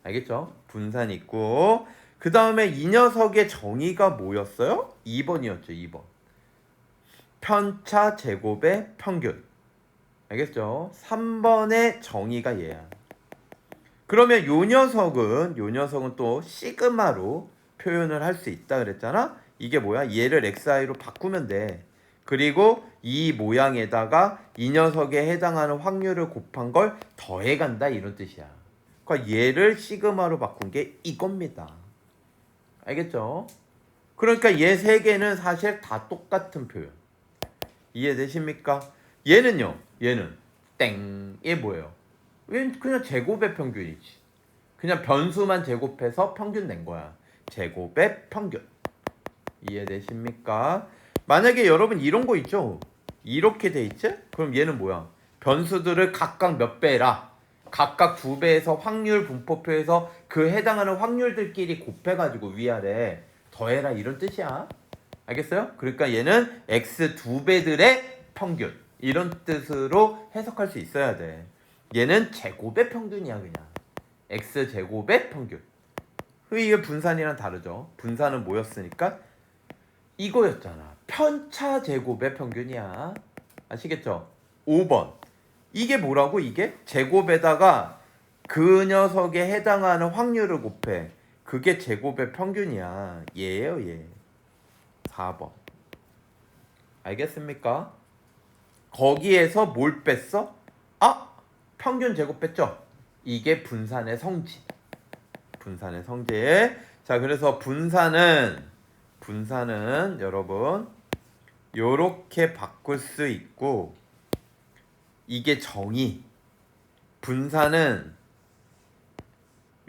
알겠죠? 분산 있고 그 다음에 이 녀석의 정의가 뭐였어요? 2번이었죠, 2번. 편차 제곱의 평균. 알겠죠? 3번의 정의가 얘야. 그러면 요 녀석은 또 시그마로 표현을 할 수 있다 그랬잖아? 이게 뭐야? 얘를 xi로 바꾸면 돼. 그리고 이 모양에다가 이 녀석에 해당하는 확률을 곱한 걸 더해간다 이런 뜻이야. 그러니까 얘를 시그마로 바꾼 게 이겁니다. 알겠죠? 그러니까 얘 세 개는 사실 다 똑같은 표현. 이해되십니까? 얘는 땡. 얘 뭐예요? 얘는 그냥 제곱의 평균이지. 그냥 변수만 제곱해서 평균 낸 거야. 제곱의 평균. 이해되십니까? 만약에 여러분 이런 거 있죠? 이렇게 돼 있지? 그럼 얘는 뭐야? 변수들을 각각 몇 배라. 각각 2배에서 확률 분포표에서 그 해당하는 확률들끼리 곱해가지고 위아래 더해라 이런 뜻이야. 알겠어요? 그러니까 얘는 x 2배들의 평균 이런 뜻으로 해석할 수 있어야 돼. 얘는 제곱의 평균이야 그냥. x 제곱의 평균. 이게 분산이랑 다르죠. 분산은 뭐였으니까 이거였잖아. 편차 제곱의 평균이야. 아시겠죠? 5번. 이게 뭐라고? 이게 제곱에다가 그 녀석에 해당하는 확률을 곱해. 그게 제곱의 평균이야. 얘예요, 얘. 4번. 알겠습니까? 거기에서 뭘 뺐어? 아! 평균 제곱 뺐죠? 이게 분산의 성질. 분산의 성질. 자, 그래서 분산은 여러분 요렇게 바꿀 수 있고, 이게 정의. 분산은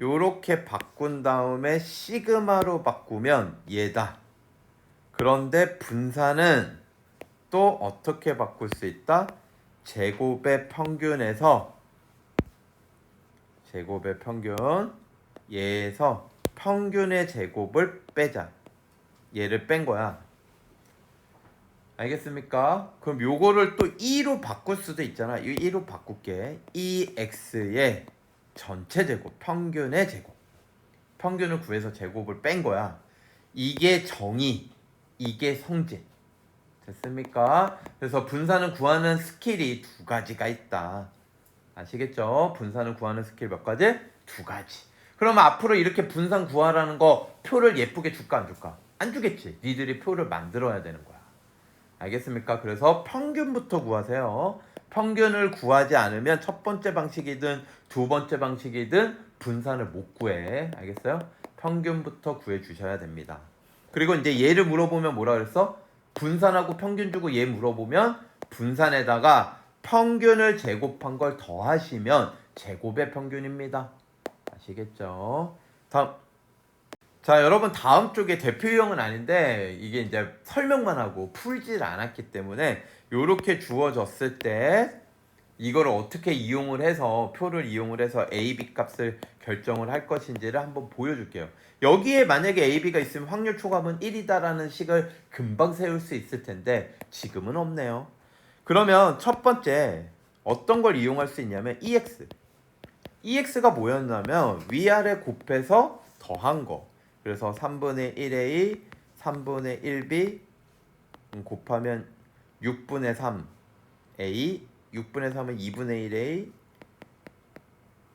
요렇게 바꾼 다음에 시그마로 바꾸면 얘다. 그런데 분산은 또 어떻게 바꿀 수 있다? 제곱의 평균에서 제곱의 평균, 얘에서 평균의 제곱을 빼자. 얘를 뺀 거야. 알겠습니까? 그럼 요거를 또 2로 바꿀 수도 있잖아. 이 2로 바꿀게. 2x의 전체 제곱, 평균의 제곱. 평균을 구해서 제곱을 뺀 거야. 이게 정의, 이게 성질. 됐습니까? 그래서 분산을 구하는 스킬이 두 가지가 있다. 아시겠죠? 분산을 구하는 스킬 몇 가지? 두 가지. 그럼 앞으로 이렇게 분산 구하라는 거 표를 예쁘게 줄까 안 줄까? 안 주겠지. 니들이 표를 만들어야 되는 거야. 알겠습니까? 그래서 평균부터 구하세요. 평균을 구하지 않으면 첫 번째 방식이든 두 번째 방식이든 분산을 못 구해. 알겠어요? 평균부터 구해 주셔야 됩니다. 그리고 이제 얘를 물어보면 뭐라 그랬어? 분산하고 평균 주고 얘 물어보면 분산에다가 평균을 제곱한 걸 더하시면 제곱의 평균입니다. 아시겠죠? 다음. 자, 여러분 다음 쪽에 대표 유형은 아닌데 이게 이제 설명만 하고 풀질 않았기 때문에 요렇게 주어졌을 때 이걸 어떻게 이용을 해서 표를 이용을 해서 A, B 값을 결정을 할 것인지를 한번 보여줄게요. 여기에 만약에 A, B가 있으면 확률 초감은 1이다라는 식을 금방 세울 수 있을 텐데 지금은 없네요. 그러면 첫 번째 어떤 걸 이용할 수 있냐면 EX. EX가 뭐였냐면 위아래 곱해서 더한 거. 그래서 3분의 1A, 3분의 1B 곱하면 6분의 3A, 6분의 3은 2분의 1A,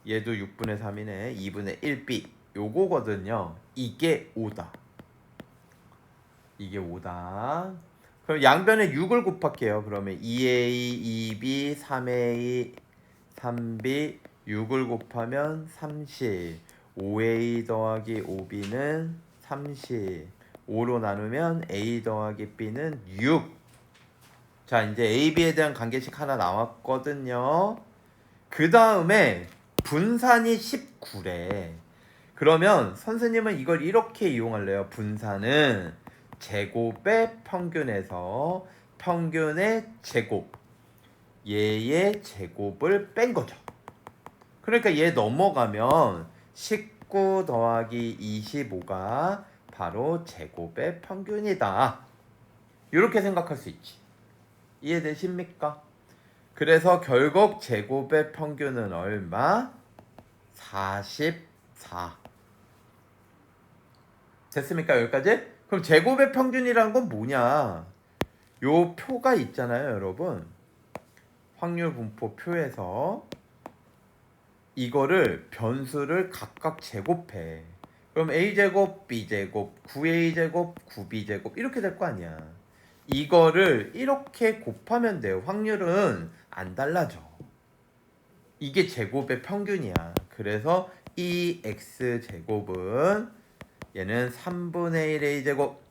얘도 6분의 3이네. 2분의 1B. 요거거든요. 이게 5다. 이게 5다. 그럼 양변에 6을 곱할게요. 그러면 2A, 2B, 3A, 3B, 6을 곱하면 30. 5A 더하기 5B는 30. 5로 나누면 A 더하기 B는 6. 자, 이제 A, B에 대한 관계식 하나 나왔거든요. 그 다음에 분산이 19래. 그러면 선생님은 이걸 이렇게 이용할래요. 분산은 제곱의 평균에서 평균의 제곱, 얘의 제곱을 뺀 거죠. 그러니까 얘 넘어가면 19 더하기 25가 바로 제곱의 평균이다. 이렇게 생각할 수 있지. 이해되십니까? 그래서 결국 제곱의 평균은 얼마? 44. 됐습니까? 여기까지? 그럼 제곱의 평균이라는 건 뭐냐? 요 표가 있잖아요, 여러분. 확률 분포 표에서 이거를 변수를 각각 제곱해. 그럼 a제곱, b제곱, 9a제곱, 9b제곱 이렇게 될 거 아니야. 이거를 이렇게 곱하면 돼요. 확률은 안 달라져. 이게 제곱의 평균이야. 그래서 이 x제곱은 얘는 3분의 1 a제곱,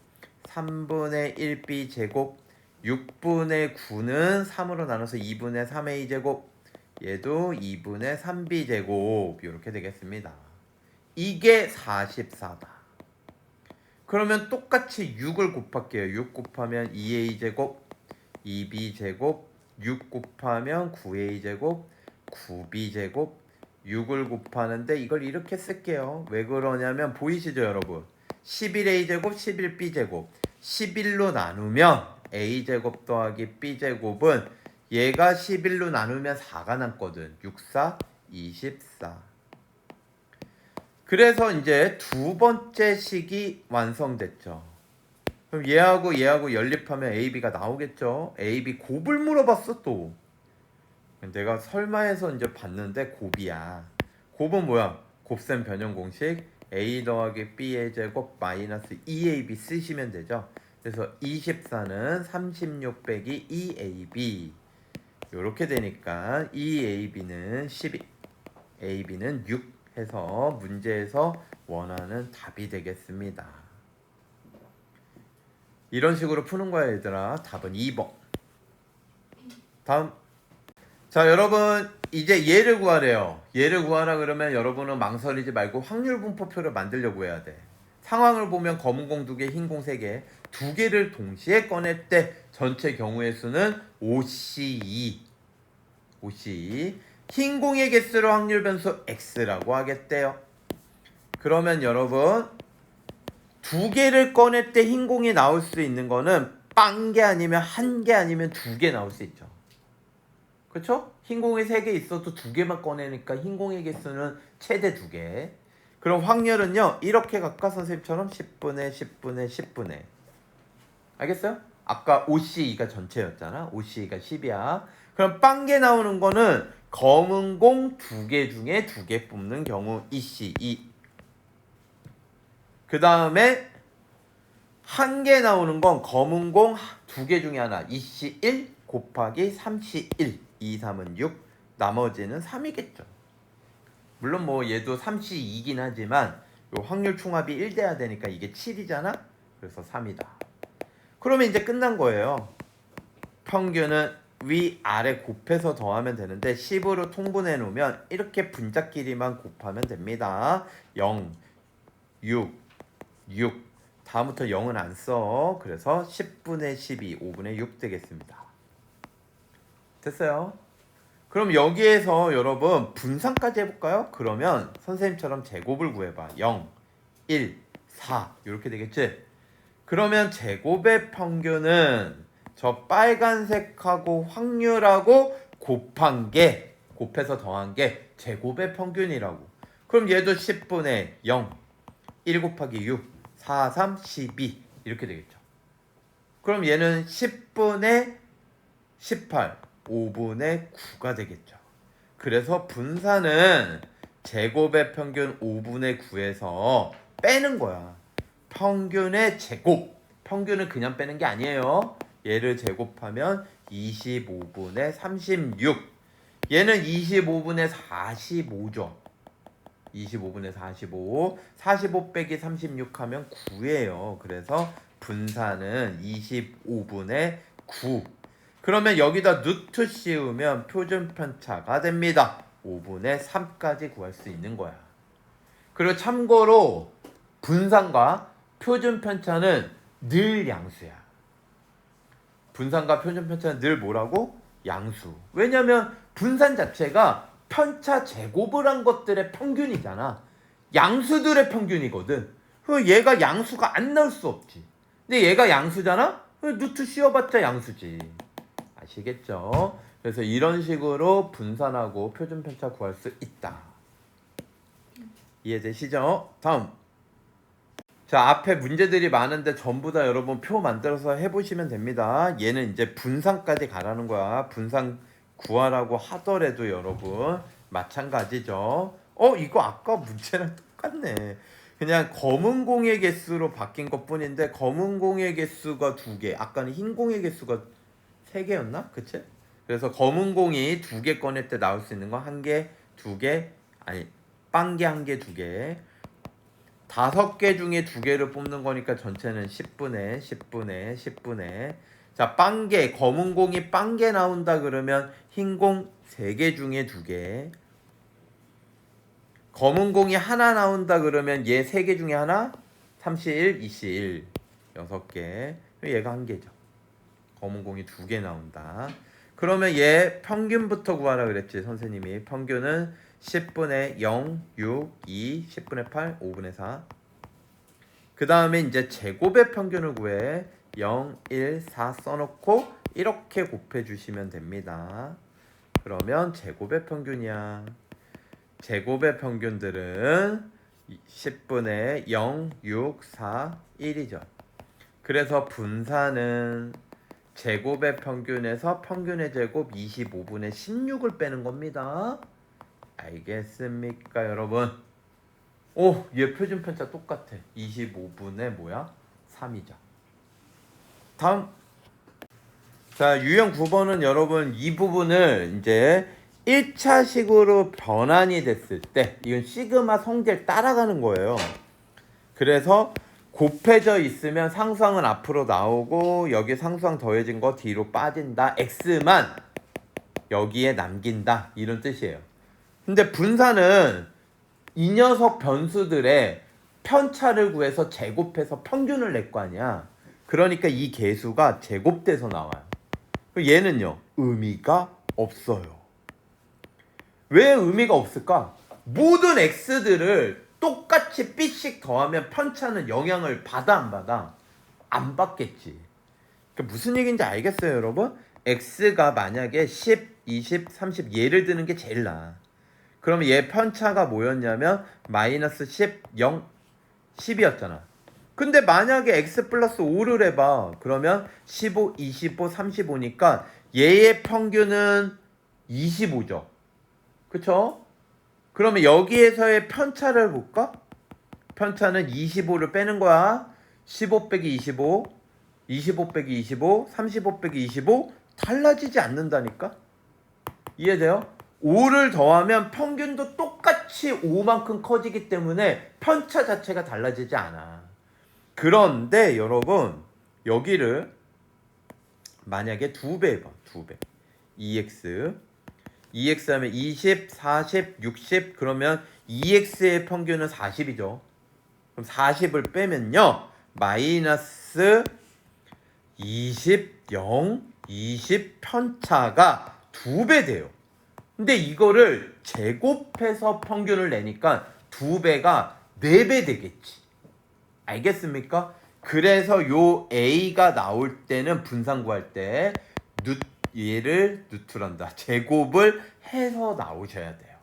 3분의 1b 제곱, 6분의 9는 3으로 나눠서 2분의 3a 제곱, 얘도 2분의 3b 제곱 이렇게 되겠습니다. 이게 44다. 그러면 똑같이 6을 곱할게요. 6 곱하면 2a 제곱, 2b 제곱, 6 곱하면 9a 제곱, 9b 제곱, 6을 곱하는데 이걸 이렇게 쓸게요. 왜 그러냐면 보이시죠, 여러분? 11a 제곱, 11b 제곱, 11로 나누면 a 제곱 더하기 b 제곱은 얘가 11로 나누면 4가 남거든. 6, 4, 24. 그래서 이제 두 번째 식이 완성됐죠. 그럼 얘하고 연립하면 AB가 나오겠죠. AB 곱을 물어봤어 또. 내가 설마해서 이제 봤는데 곱이야. 곱은 뭐야? 곱셈 변형 공식 A 더하기 B의 제곱 마이너스 2AB 쓰시면 되죠. 그래서 24는 36 빼기 2AB 요렇게 되니까 2AB는 12 AB는 6 해서 문제에서 원하는 답이 되겠습니다. 이런 식으로 푸는 거야 얘들아. 답은 2번. 다음. 자 여러분 이제 얘를 구하래요. 얘를 구하라 그러면 여러분은 망설이지 말고 확률 분포표를 만들려고 해야 돼. 상황을 보면 검은 공 2개, 흰 공 3개, 2개를 동시에 꺼낼 때 전체 경우의 수는 5C2. 5C2. 흰 공의 개수를 확률 변수 X라고 하겠대요. 그러면 여러분 2개를 꺼낼 때 흰 공이 나올 수 있는 거는 빵 개 아니면 1개 아니면 2개 나올 수 있죠. 그렇죠? 흰 공이 3개 있어도 2개만 꺼내니까 흰 공의 개수는 최대 2개. 그럼 확률은요 이렇게 갈까 선생님처럼 10분의 10분의 10분의 알겠어요? 아까 5C2가 전체였잖아. 5C2가 10이야. 그럼 빵개 나오는 거는 검은 공 2개 중에 2개 뽑는 경우 2C2. 그 다음에 1개 나오는 건 검은 공 2개 중에 하나 2C1 곱하기 3C1 2, 3은 6 나머지는 3이겠죠. 물론 뭐 얘도 3C2이긴 하지만 요 확률 충합이 1 돼야 되니까 이게 7이잖아. 그래서 3이다. 그러면 이제 끝난 거예요. 평균은 위아래 곱해서 더하면 되는데 10으로 통분해 놓으면 이렇게 분자끼리만 곱하면 됩니다. 0, 6, 6 다음부터 0은 안 써. 그래서 10분의 12, 5분의 6 되겠습니다. 됐어요? 그럼 여기에서 여러분 분산까지 해볼까요? 그러면 선생님처럼 제곱을 구해봐. 0, 1, 4 이렇게 되겠지? 그러면 제곱의 평균은 저 빨간색하고 확률하고 곱한 게 곱해서 더한 게 제곱의 평균이라고. 그럼 얘도 10분의 0, 1 곱하기 6, 4, 3, 12 이렇게 되겠죠. 그럼 얘는 10분의 18, 5분의 9가 되겠죠. 그래서 분산은 제곱의 평균 5분의 9에서 빼는 거야. 평균의 제곱. 평균을 그냥 빼는 게 아니에요. 얘를 제곱하면 25분의 36. 얘는 25분의 45죠. 25분의 45. 45 빼기 36 하면 9예요. 그래서 분산은 25분의 9. 그러면 여기다 루트 씌우면 표준 편차가 됩니다. 5분의 3까지 구할 수 있는 거야. 그리고 참고로 분산과 표준 편차는 늘 양수야. 분산과 표준 편차는 늘 뭐라고? 양수. 왜냐면 분산 자체가 편차 제곱을 한 것들의 평균이잖아. 양수들의 평균이거든. 얘가 양수가 안 나올 수 없지. 근데 얘가 양수잖아? 루트 씌워봤자 양수지. 아시겠죠? 그래서 이런 식으로 분산하고 표준 편차 구할 수 있다. 이해되시죠? 다음. 자, 앞에 문제들이 많은데 전부 다 여러분 표 만들어서 해보시면 됩니다. 얘는 이제 분산까지 가라는 거야. 분산 구하라고 하더라도 여러분 마찬가지죠. 이거 아까 문제랑 똑같네. 그냥 검은 공의 개수로 바뀐 것 뿐인데 검은 공의 개수가 2개, 아까는 흰 공의 개수가 3개였나? 그치? 그래서 검은 공이 2개 꺼낼 때 나올 수 있는 거 1개, 2개, 아니 빵개 1개, 2개 5개 중에 2개를 뽑는 거니까 전체는 10분의 10분의 10분의 자 빵개 검은 공이 빵개 나온다 그러면 흰 공 3개 중에 2개 검은 공이 하나 나온다 그러면 얘 3개 중에 하나 3C1, 2C1 6개 얘가 1개죠. 검은 공이 2개 나온다. 그러면 얘 평균부터 구하라 그랬지 선생님이. 평균은 10분의 0, 6, 2, 10분의 8, 5분의 4. 그 다음에 이제 제곱의 평균을 구해. 0, 1, 4 써놓고 이렇게 곱해주시면 됩니다. 그러면 제곱의 평균이야. 제곱의 평균들은 10분의 0, 6, 4, 1이죠. 그래서 분산은 제곱의 평균에서 평균의 제곱 25분의 16을 빼는 겁니다. 알겠습니까, 여러분? 오, 얘 표준 편차 똑같아. 25분의 뭐야? 3이죠. 다음. 자, 유형 9번은 여러분 이 부분을 이제 1차식으로 변환이 됐을 때 이건 시그마 성질 따라가는 거예요. 그래서 곱해져 있으면 상수항은 앞으로 나오고 여기 상수항 더해진 거 뒤로 빠진다. x만 여기에 남긴다. 이런 뜻이에요. 근데 분산은 이 녀석 변수들의 편차를 구해서 제곱해서 평균을 낼 거 아니야. 그러니까 이 계수가 제곱돼서 나와요. 얘는요, 의미가 없어요. 왜 의미가 없을까? 모든 x들을 똑같이 b씩 더하면 편차는 영향을 받아 안 받아? 안 받겠지. 그러니까 무슨 얘기인지 알겠어요, 여러분? x가 만약에 10, 20, 30 예를 드는 게 제일 나아. 그러면 얘 편차가 뭐였냐면 마이너스 10, 0, 10이었잖아. 근데 만약에 x 플러스 5를 해봐. 그러면 15, 25, 35니까 얘의 평균은 25죠. 그쵸? 그러면 여기에서의 편차를 볼까? 편차는 25를 빼는 거야. 15 빼기 25, 25 빼기 25, 35 빼기 25 달라지지 않는다니까? 이해돼요? 5를 더하면 평균도 똑같이 5만큼 커지기 때문에 편차 자체가 달라지지 않아. 그런데 여러분 여기를 만약에 2배 해봐. 2배 2x 하면 20, 40, 60 그러면 2x의 평균은 40이죠. 그럼 40을 빼면요 마이너스 20, 0, 20 편차가 2배 돼요. 근데 이거를 제곱해서 평균을 내니까 2배가 4배 되겠지. 알겠습니까? 그래서 요 A가 나올 때는 분산 구할 때 얘를 누출한다. 제곱을 해서 나오셔야 돼요.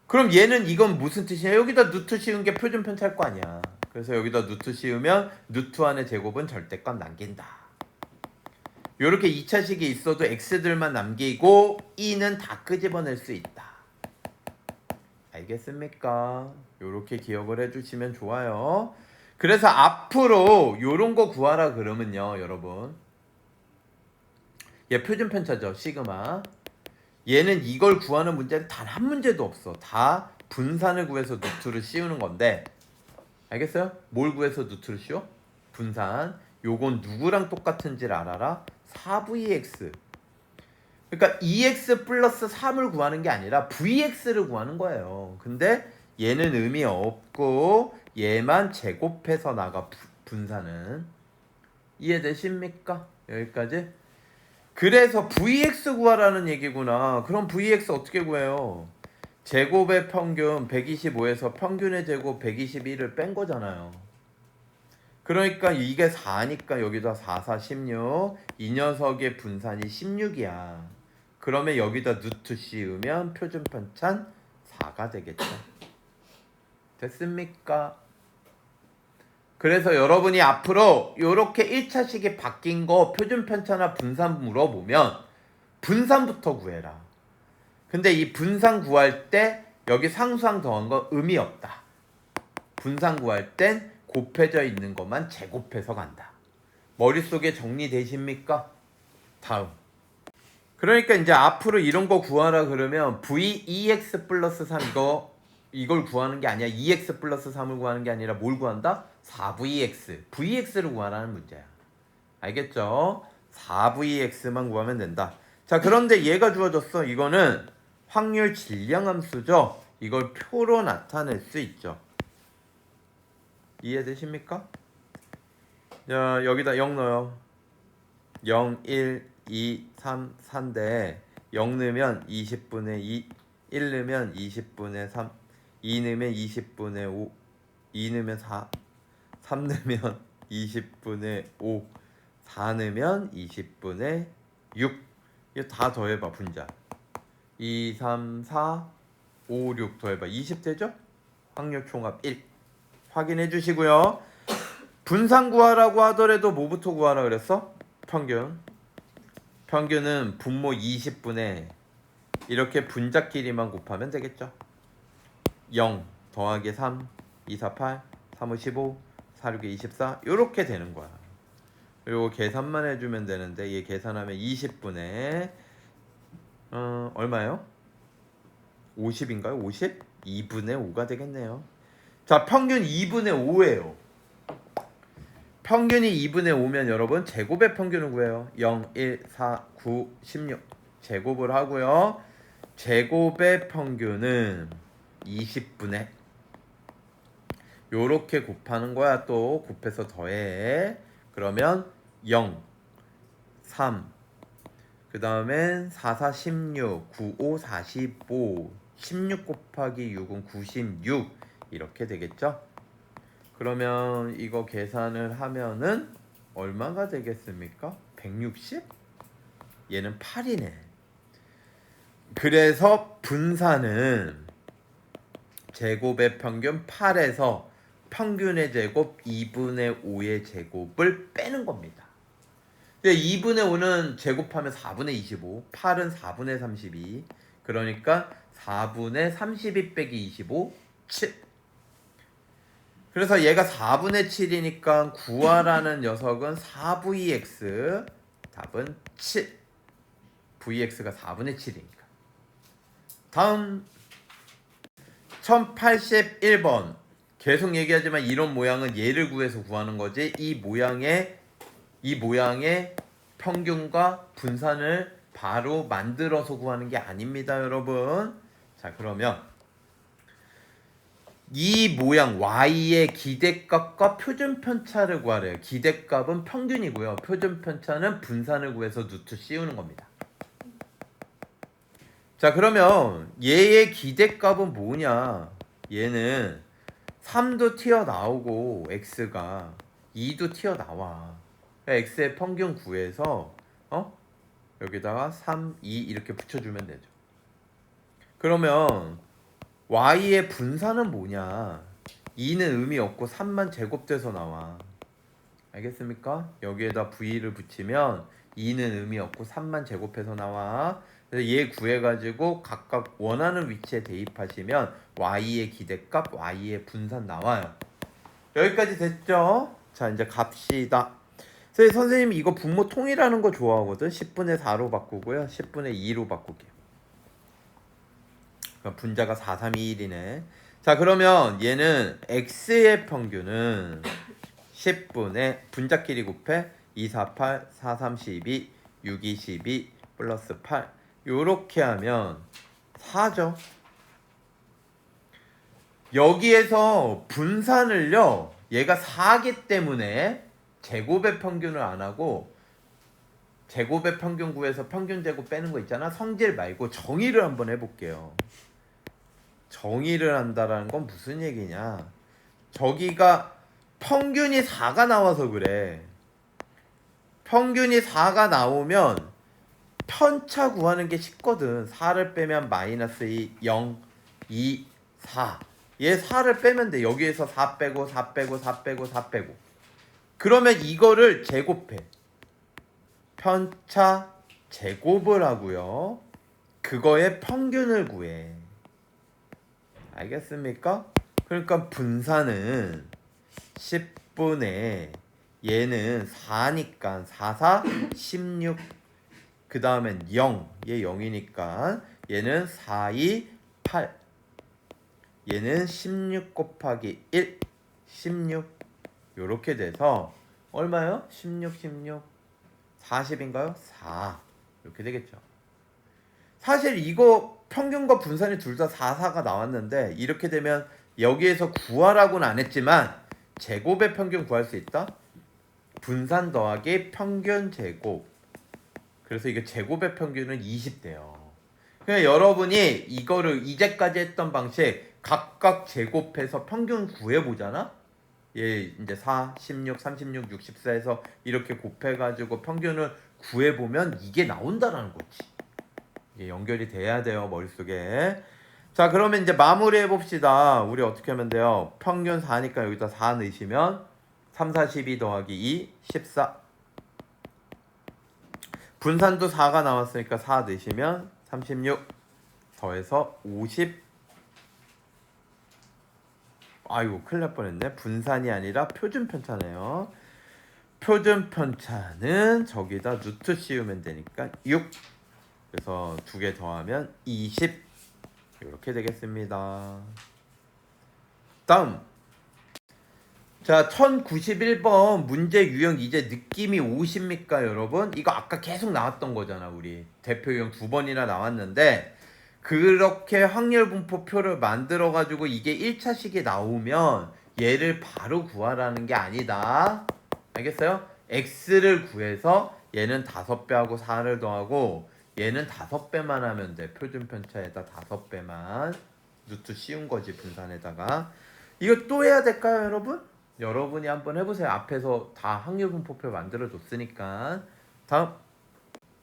그럼 얘는 이건 무슨 뜻이냐? 여기다 누트 씌운 게 표준 편차일 거 아니야. 그래서 여기다 누트 씌우면 누트 안의 제곱은 절대값 남긴다. 요렇게 2차식이 있어도 x들만 남기고 e는 다 끄집어낼 수 있다. 알겠습니까? 요렇게 기억을 해주시면 좋아요. 그래서 앞으로 요런 거 구하라 그러면요 여러분 얘 표준 편차죠 시그마. 얘는 이걸 구하는 문제는 단 한 문제도 없어. 다 분산을 구해서 누트를 씌우는 건데 알겠어요? 뭘 구해서 누트를 씌워? 분산. 요건 누구랑 똑같은지를 알아라? 4vx. 그러니까 2x 플러스 3을 구하는 게 아니라 vx를 구하는 거예요. 근데 얘는 의미 없고 얘만 제곱해서 나가 분산은. 이해되십니까? 여기까지? 그래서 vx 구하라는 얘기구나. 그럼 vx 어떻게 구해요? 제곱의 평균 125에서 평균의 제곱 121을 뺀 거잖아요. 그러니까 이게 4니까 여기다 4, 4, 16. 이 녀석의 분산이 16이야. 그러면 여기다 누트 씌우면 표준 편차는 4가 되겠죠. 됐습니까? 그래서 여러분이 앞으로 이렇게 1차식이 바뀐 거 표준 편차나 분산 물어보면 분산부터 구해라. 근데 이 분산 구할 때 여기 상수항 더한 거 의미 없다. 분산 구할 땐 곱해져 있는 것만 제곱해서 간다. 머릿속에 정리되십니까? 다음. 그러니까 이제 앞으로 이런 거 구하라 그러면 v2x 플러스 3 이걸 구하는 게 아니야. 2x 플러스 3을 구하는 게 아니라 뭘 구한다? 4vx. vx를 구하라는 문제야. 알겠죠? 4vx만 구하면 된다. 자, 그런데 얘가 주어졌어. 이거는 확률 질량함수죠. 이걸 표로 나타낼 수 있죠. 이해되십니까? 자, 여기다 0 넣어요. 0, 1, 2, 3, 4인데 0 넣으면 20분의 2, 1 넣으면 20분의 3, 2 넣으면 20분의 5, 2 넣으면 4, 3 넣으면 20분의 5, 4 넣으면 20분의 6. 이거 다 더해봐 분자. 2, 3, 4, 5, 6 더해봐 20 되죠? 확률 총합 1. 확인해 주시고요. 분산 구하라고 하더라도 뭐부터 구하라 그랬어? 평균. 평균은 분모 20분에 이렇게 분자끼리만 곱하면 되겠죠. 0 더하기 3, 2, 4, 8, 3, 5, 15, 4, 6, 24 이렇게 되는 거야. 그리고 계산만 해주면 되는데 얘 계산하면 20분에 얼마예요? 50인가요? 50? 2분의 5가 되겠네요. 자, 평균 2분의 5예요. 평균이 2분의 5면 여러분 제곱의 평균을 구해요. 0, 1, 4, 9, 16 제곱을 하고요. 제곱의 평균은 20분의 요렇게 곱하는 거야. 또 곱해서 더해. 그러면 0, 3, 그 다음엔 4, 4, 16, 9, 5, 45, 16 곱하기 6은 96 이렇게 되겠죠. 그러면 이거 계산을 하면은 얼마가 되겠습니까? 160? 얘는 8이네. 그래서 분산은 제곱의 평균 8에서 평균의 제곱 2분의 5의 제곱을 빼는 겁니다. 2분의 5는 제곱하면 4분의 25, 8은 4분의 32, 그러니까 4분의 32 빼기 25, 7. 그래서 얘가 4분의 7이니까 구하라는 녀석은 4vx, 답은 7. vx가 4분의 7이니까. 다음 1081번. 계속 얘기하지만 이런 모양은 얘를 구해서 구하는 거지 이 모양의 평균과 분산을 바로 만들어서 구하는 게 아닙니다, 여러분. 자, 그러면 이 모양 y의 기대값과 표준편차를 구하래요. 기대값은 평균이고요. 표준편차는 분산을 구해서 루트 씌우는 겁니다. 자, 그러면 얘의 기대값은 뭐냐? 얘는 3도 튀어나오고 x가 2도 튀어나와. 그러니까 x의 평균 구해서 여기다가 3, 2 이렇게 붙여주면 되죠. 그러면 y의 분산은 뭐냐? 2는 의미 없고 3만 제곱돼서 나와. 알겠습니까? 여기에다 v를 붙이면 2는 의미 없고 3만 제곱해서 나와. 그래서 얘 구해가지고 각각 원하는 위치에 대입하시면 y의 기대값, y의 분산 나와요. 여기까지 됐죠? 자, 이제 갑시다. 선생님이 이거 분모 통일하는 거 좋아하거든. 10분의 4로 바꾸고요. 10분의 2로 바꿀게요. 분자가 4, 3, 2, 1이네. 자, 그러면 얘는 x의 평균은 10분의 분자끼리 곱해 2, 4, 8, 4, 3, 12, 6, 2, 12 플러스 8 요렇게 하면 4죠. 여기에서 분산을요, 얘가 4기 때문에 제곱의 평균을 안 하고 제곱의 평균 구해서 평균 제곱 빼는 거 있잖아. 성질 말고 정의를 한번 해볼게요. 정의를 한다라는 건 무슨 얘기냐? 저기가 평균이 4가 나와서 그래. 평균이 4가 나오면 편차 구하는 게 쉽거든. 4를 빼면 마이너스 2, 0, 2, 4. 얘 4를 빼면 돼. 여기에서 4 빼고 4 빼고 4 빼고 4 빼고. 그러면 이거를 제곱해. 편차 제곱을 하고요. 그거의 평균을 구해. 알겠습니까? 그러니까 분산은 10분의 얘는 4니까 4, 4, 16 그 다음엔 0 얘 0이니까 얘는 4, 2, 8 얘는 16 곱하기 1 16 요렇게 돼서 얼마요? 16, 16 40인가요? 4 이렇게 되겠죠. 사실 이거 평균과 분산이 둘 다 4, 4가 나왔는데 이렇게 되면 여기에서 구하라고는 안 했지만 제곱의 평균 구할 수 있다? 분산 더하기 평균 제곱. 그래서 이게 제곱의 평균은 20대요. 그냥 여러분이 이거를 이제까지 했던 방식 각각 제곱해서 평균 구해보잖아? 얘 이제 4, 16, 36, 64 해서 이렇게 곱해가지고 평균을 구해보면 이게 나온다라는 거지. 이게 연결이 돼야 돼요, 머릿속에. 자, 그러면 이제 마무리 해봅시다. 우리 어떻게 하면 돼요? 평균 4니까 여기다 4 넣으시면 3, 4, 12 더하기 2, 14. 분산도 4가 나왔으니까 4 넣으시면 36 더해서 50. 아이고 큰일 날 뻔했네. 분산이 아니라 표준 편차네요. 표준 편차는 저기다 루트 씌우면 되니까 6. 그래서 2개 더하면 20. 이렇게 되겠습니다. 다음. 자, 1091번 문제 유형 이제 느낌이 오십니까, 여러분? 이거 아까 계속 나왔던 거잖아, 우리. 대표 유형 2번이나 나왔는데 그렇게 확률 분포표를 만들어 가지고 이게 1차식이 나오면 얘를 바로 구하라는 게 아니다. 알겠어요? x를 구해서 얘는 5배하고 4를 더하고 얘는 5배만 하면 돼. 표준 편차에다 5배만. 루트 씌운 거지, 분산에다가. 이거 또 해야 될까요, 여러분? 여러분이 한번 해보세요. 앞에서 다 확률 분포표 만들어줬으니까. 다음.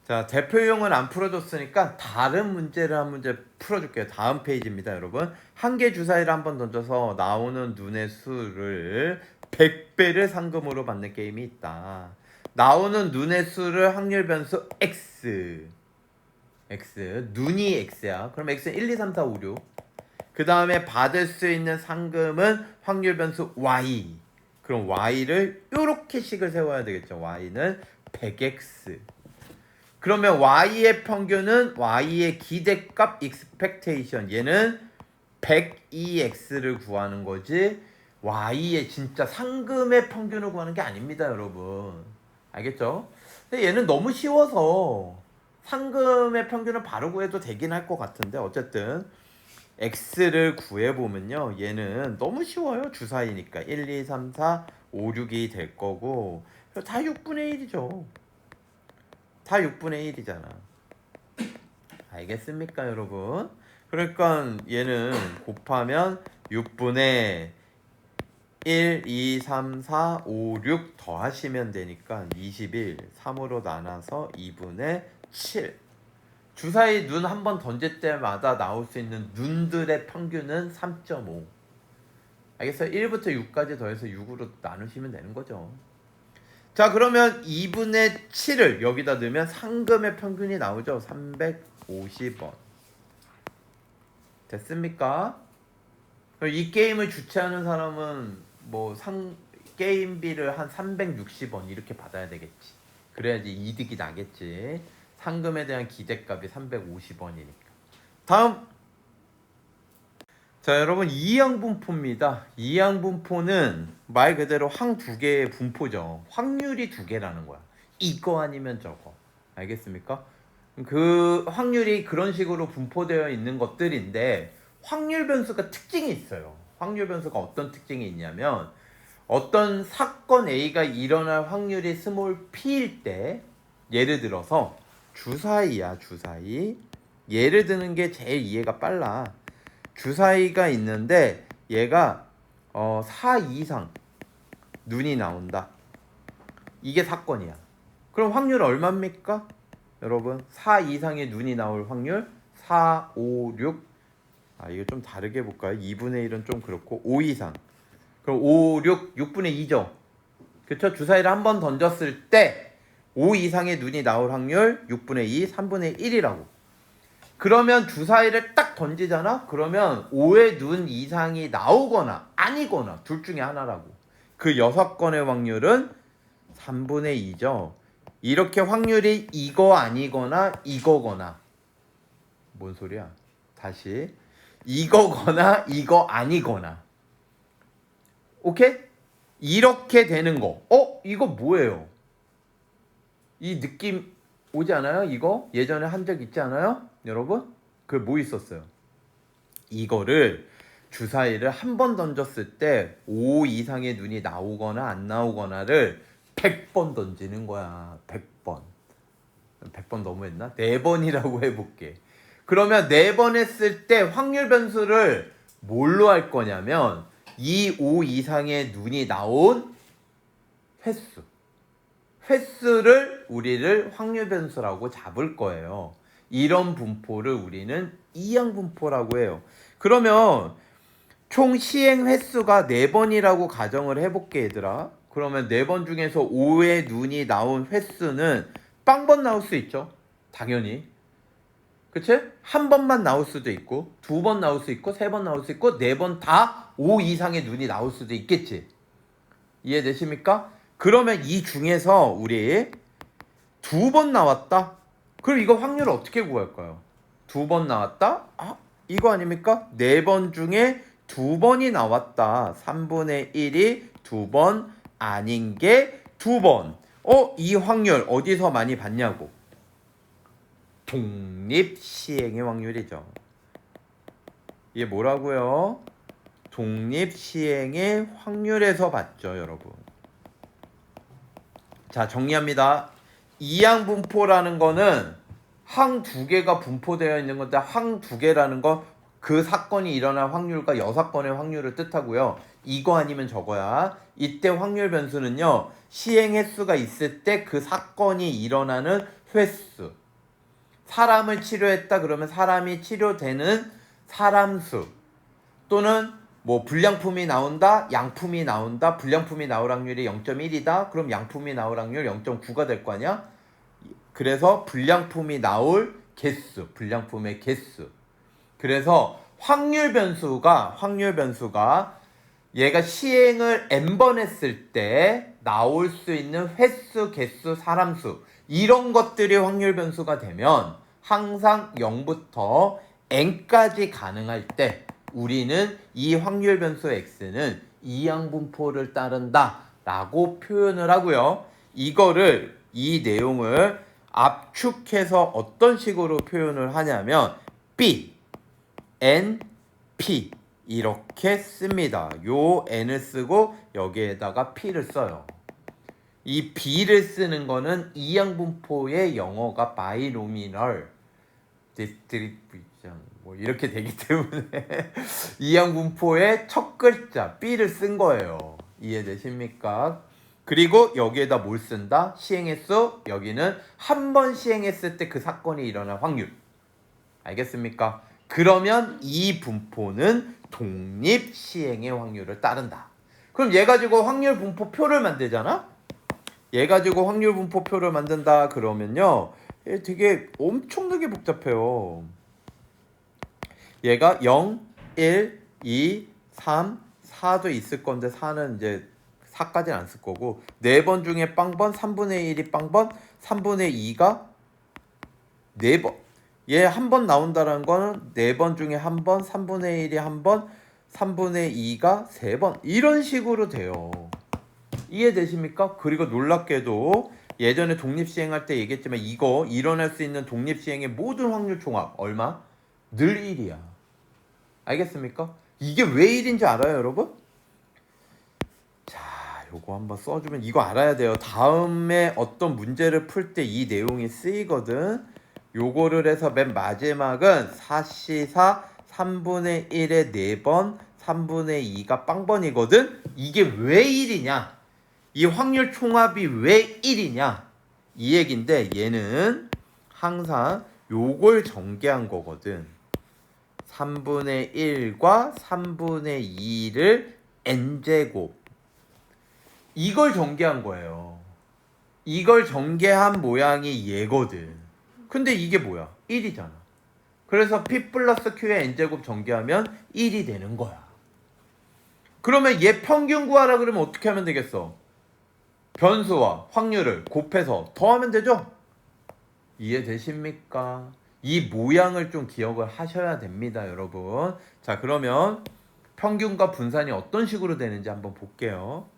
자, 대표 유형은 안 풀어줬으니까 다른 문제를 한 문제 풀어줄게요. 다음 페이지입니다, 여러분. 한 개 주사위를 한번 던져서 나오는 눈의 수를 100배를 상금으로 받는 게임이 있다. 나오는 눈의 수를 확률 변수 x. 눈이 x야. 그럼 x는 1, 2, 3, 4, 5, 6. 그 다음에 받을 수 있는 상금은 확률 변수 y. 그럼 y를 요렇게 식을 세워야 되겠죠. y는 100x. 그러면 y의 평균은 y의 기대값 expectation. 얘는 102x를 구하는 거지. y의 진짜 상금의 평균을 구하는 게 아닙니다, 여러분. 알겠죠? 근데 얘는 너무 쉬워서 상금의 평균을 바로 구해도 되긴 할 것 같은데 어쨌든 x를 구해보면요. 얘는 너무 쉬워요. 주사위니까 1, 2, 3, 4, 5, 6이 될 거고 다 6분의 1이죠. 다 6분의 1이잖아. 알겠습니까, 여러분? 그러니까 얘는 곱하면 6분의 1, 2, 3, 4, 5, 6 더하시면 되니까 21, 3으로 나눠서 2분의 7. 주사위 눈 한 번 던질 때마다 나올 수 있는 눈들의 평균은 3.5. 알겠어요? 1부터 6까지 더해서 6으로 나누시면 되는 거죠. 자, 그러면 2분의 7을 여기다 넣으면 상금의 평균이 나오죠. 350원. 됐습니까? 이 게임을 주최하는 사람은 뭐 게임비를 한 360원 이렇게 받아야 되겠지. 그래야지 이득이 나겠지. 상금에 대한 기대값이 350원이니까. 다음. 자, 여러분 이항분포입니다. 이항분포는 말 그대로 항 두 개의 분포죠. 확률이 두 개라는 거야. 이거 아니면 저거. 알겠습니까? 그 확률이 그런 식으로 분포되어 있는 것들인데 확률 변수가 특징이 있어요. 확률 변수가 어떤 특징이 있냐면 어떤 사건 A가 일어날 확률이 스몰 p일 때 예를 들어서 주사위야, 주사위. 예를 드는 게 제일 이해가 빨라. 주사위가 있는데 얘가 4 이상 눈이 나온다. 이게 사건이야. 그럼 확률 얼마입니까? 여러분 4 이상의 눈이 나올 확률 4, 5, 6. 이거 좀 다르게 볼까요? 2분의 1은 좀 그렇고 5 이상. 그럼 5, 6, 6분의 2죠. 그쵸? 주사위를 한 번 던졌을 때 5 이상의 눈이 나올 확률 6분의 2, 3분의 1이라고. 그러면 주사위를 딱 던지잖아? 그러면 5의 눈 이상이 나오거나 아니거나 둘 중에 하나라고. 그 6건의 확률은 3분의 2죠. 이렇게 확률이 이거 아니거나 이거거나. 뭔 소리야? 다시. 이거거나 이거 아니거나. 오케이? 이렇게 되는 거. 이거 뭐예요? 이 느낌 오지 않아요? 이거 예전에 한 적 있지 않아요? 여러분? 그 뭐 있었어요? 이거를 주사위를 한 번 던졌을 때 5 이상의 눈이 나오거나 안 나오거나를 100번 던지는 거야. 100번. 100번 너무했나? 4번이라고 해볼게. 그러면 4번 했을 때 확률 변수를 뭘로 할 거냐면 이 5 이상의 눈이 나온 횟수를 우리를 확률 변수라고 잡을 거예요. 이런 분포를 우리는 이항 분포라고 해요. 그러면 총 시행 횟수가 4번이라고 가정을 해볼게, 얘들아. 그러면 4번 중에서 5의 눈이 나온 횟수는 빵번 나올 수 있죠. 당연히. 그치? 한 번만 나올 수도 있고 2번 나올 수 있고 3번 나올 수 있고 4번 다 5 이상의 눈이 나올 수도 있겠지. 이해되십니까? 그러면 이 중에서 우리 2번 나왔다? 그럼 이거 확률을 어떻게 구할까요? 2번 나왔다? 아, 이거 아닙니까? 4번 중에 2번이 나왔다. 3분의 1이 2번 아닌 게 2번. 이 확률 어디서 많이 봤냐고. 독립시행의 확률이죠. 이게 뭐라고요? 독립시행의 확률에서 봤죠, 여러분. 자, 정리합니다. 이항분포라는 거는 항 2개가 분포되어 있는 건데 항 2개라는 건 그 사건이 일어날 확률과 6건의 확률을 뜻하고요. 이거 아니면 저거야. 이때 확률 변수는요. 시행 횟수가 있을 때 그 사건이 일어나는 횟수. 사람을 치료했다 그러면 사람이 치료되는 사람 수. 또는 뭐 불량품이 나온다, 양품이 나온다. 불량품이 나올 확률이 0.1이다. 그럼 양품이 나올 확률 0.9가 될 거 아니야? 그래서 불량품이 나올 개수, 불량품의 개수. 그래서 확률 변수가 얘가 시행을 n번 했을 때 나올 수 있는 횟수, 개수, 사람 수 이런 것들이 확률 변수가 되면 항상 0부터 n까지 가능할 때 우리는 이 확률 변수 x는 이항분포를 따른다 라고 표현을 하고요. 이 내용을 압축해서 어떤 식으로 표현을 하냐면 B, N, P 이렇게 씁니다. 요 N을 쓰고 여기에다가 P를 써요. 이 B를 쓰는 거는 이항분포의 영어가 바이노미널 디스트리뷰션 뭐 이렇게 되기 때문에 이항분포의 첫 글자 B를 쓴 거예요. 이해되십니까? 그리고 여기에다 뭘 쓴다? 시행횟수. 여기는 한 번 시행했을 때 그 사건이 일어날 확률. 알겠습니까? 그러면 이 분포는 독립 시행의 확률을 따른다. 그럼 얘 가지고 확률 분포표를 만들잖아? 얘 가지고 확률 분포표를 만든다 그러면요. 얘 되게 엄청나게 복잡해요. 얘가 0, 1, 2, 3, 4도 있을 건데 4는 이제 4까지는 안 쓸 거고 4번 중에 빵번, 3분의 1이 빵번, 3분의 2가 4번. 얘 한 번 나온다는 거는 4번 중에 한 번, 3분의 1이 한 번, 3분의 2가 3번. 이런 식으로 돼요. 이해되십니까? 그리고 놀랍게도 예전에 독립시행할 때 얘기했지만 이거 일어날 수 있는 독립시행의 모든 확률 총합 얼마? 늘 1이야. 알겠습니까? 이게 왜 1인지 알아요, 여러분? 자, 요거 한번 써주면 이거 알아야 돼요. 다음에 어떤 문제를 풀 때 이 내용이 쓰이거든. 요거를 해서 맨 마지막은 4C4 3분의 1의 4번 3분의 2가 빵번이거든. 이게 왜 1이냐? 이 확률 총합이 왜 1이냐? 이 얘긴데 얘는 항상 요걸 전개한 거거든. 3분의 1과 3분의 2를 n제곱 이걸 전개한 거예요. 이걸 전개한 모양이 얘거든. 근데 이게 뭐야? 1이잖아. 그래서 P 플러스 Q의 n제곱 전개하면 1이 되는 거야. 그러면 얘 평균 구하라 그러면 어떻게 하면 되겠어? 변수와 확률을 곱해서 더하면 되죠? 이해되십니까? 이 모양을 좀 기억을 하셔야 됩니다, 여러분. 자, 그러면 평균과 분산이 어떤 식으로 되는지 한번 볼게요.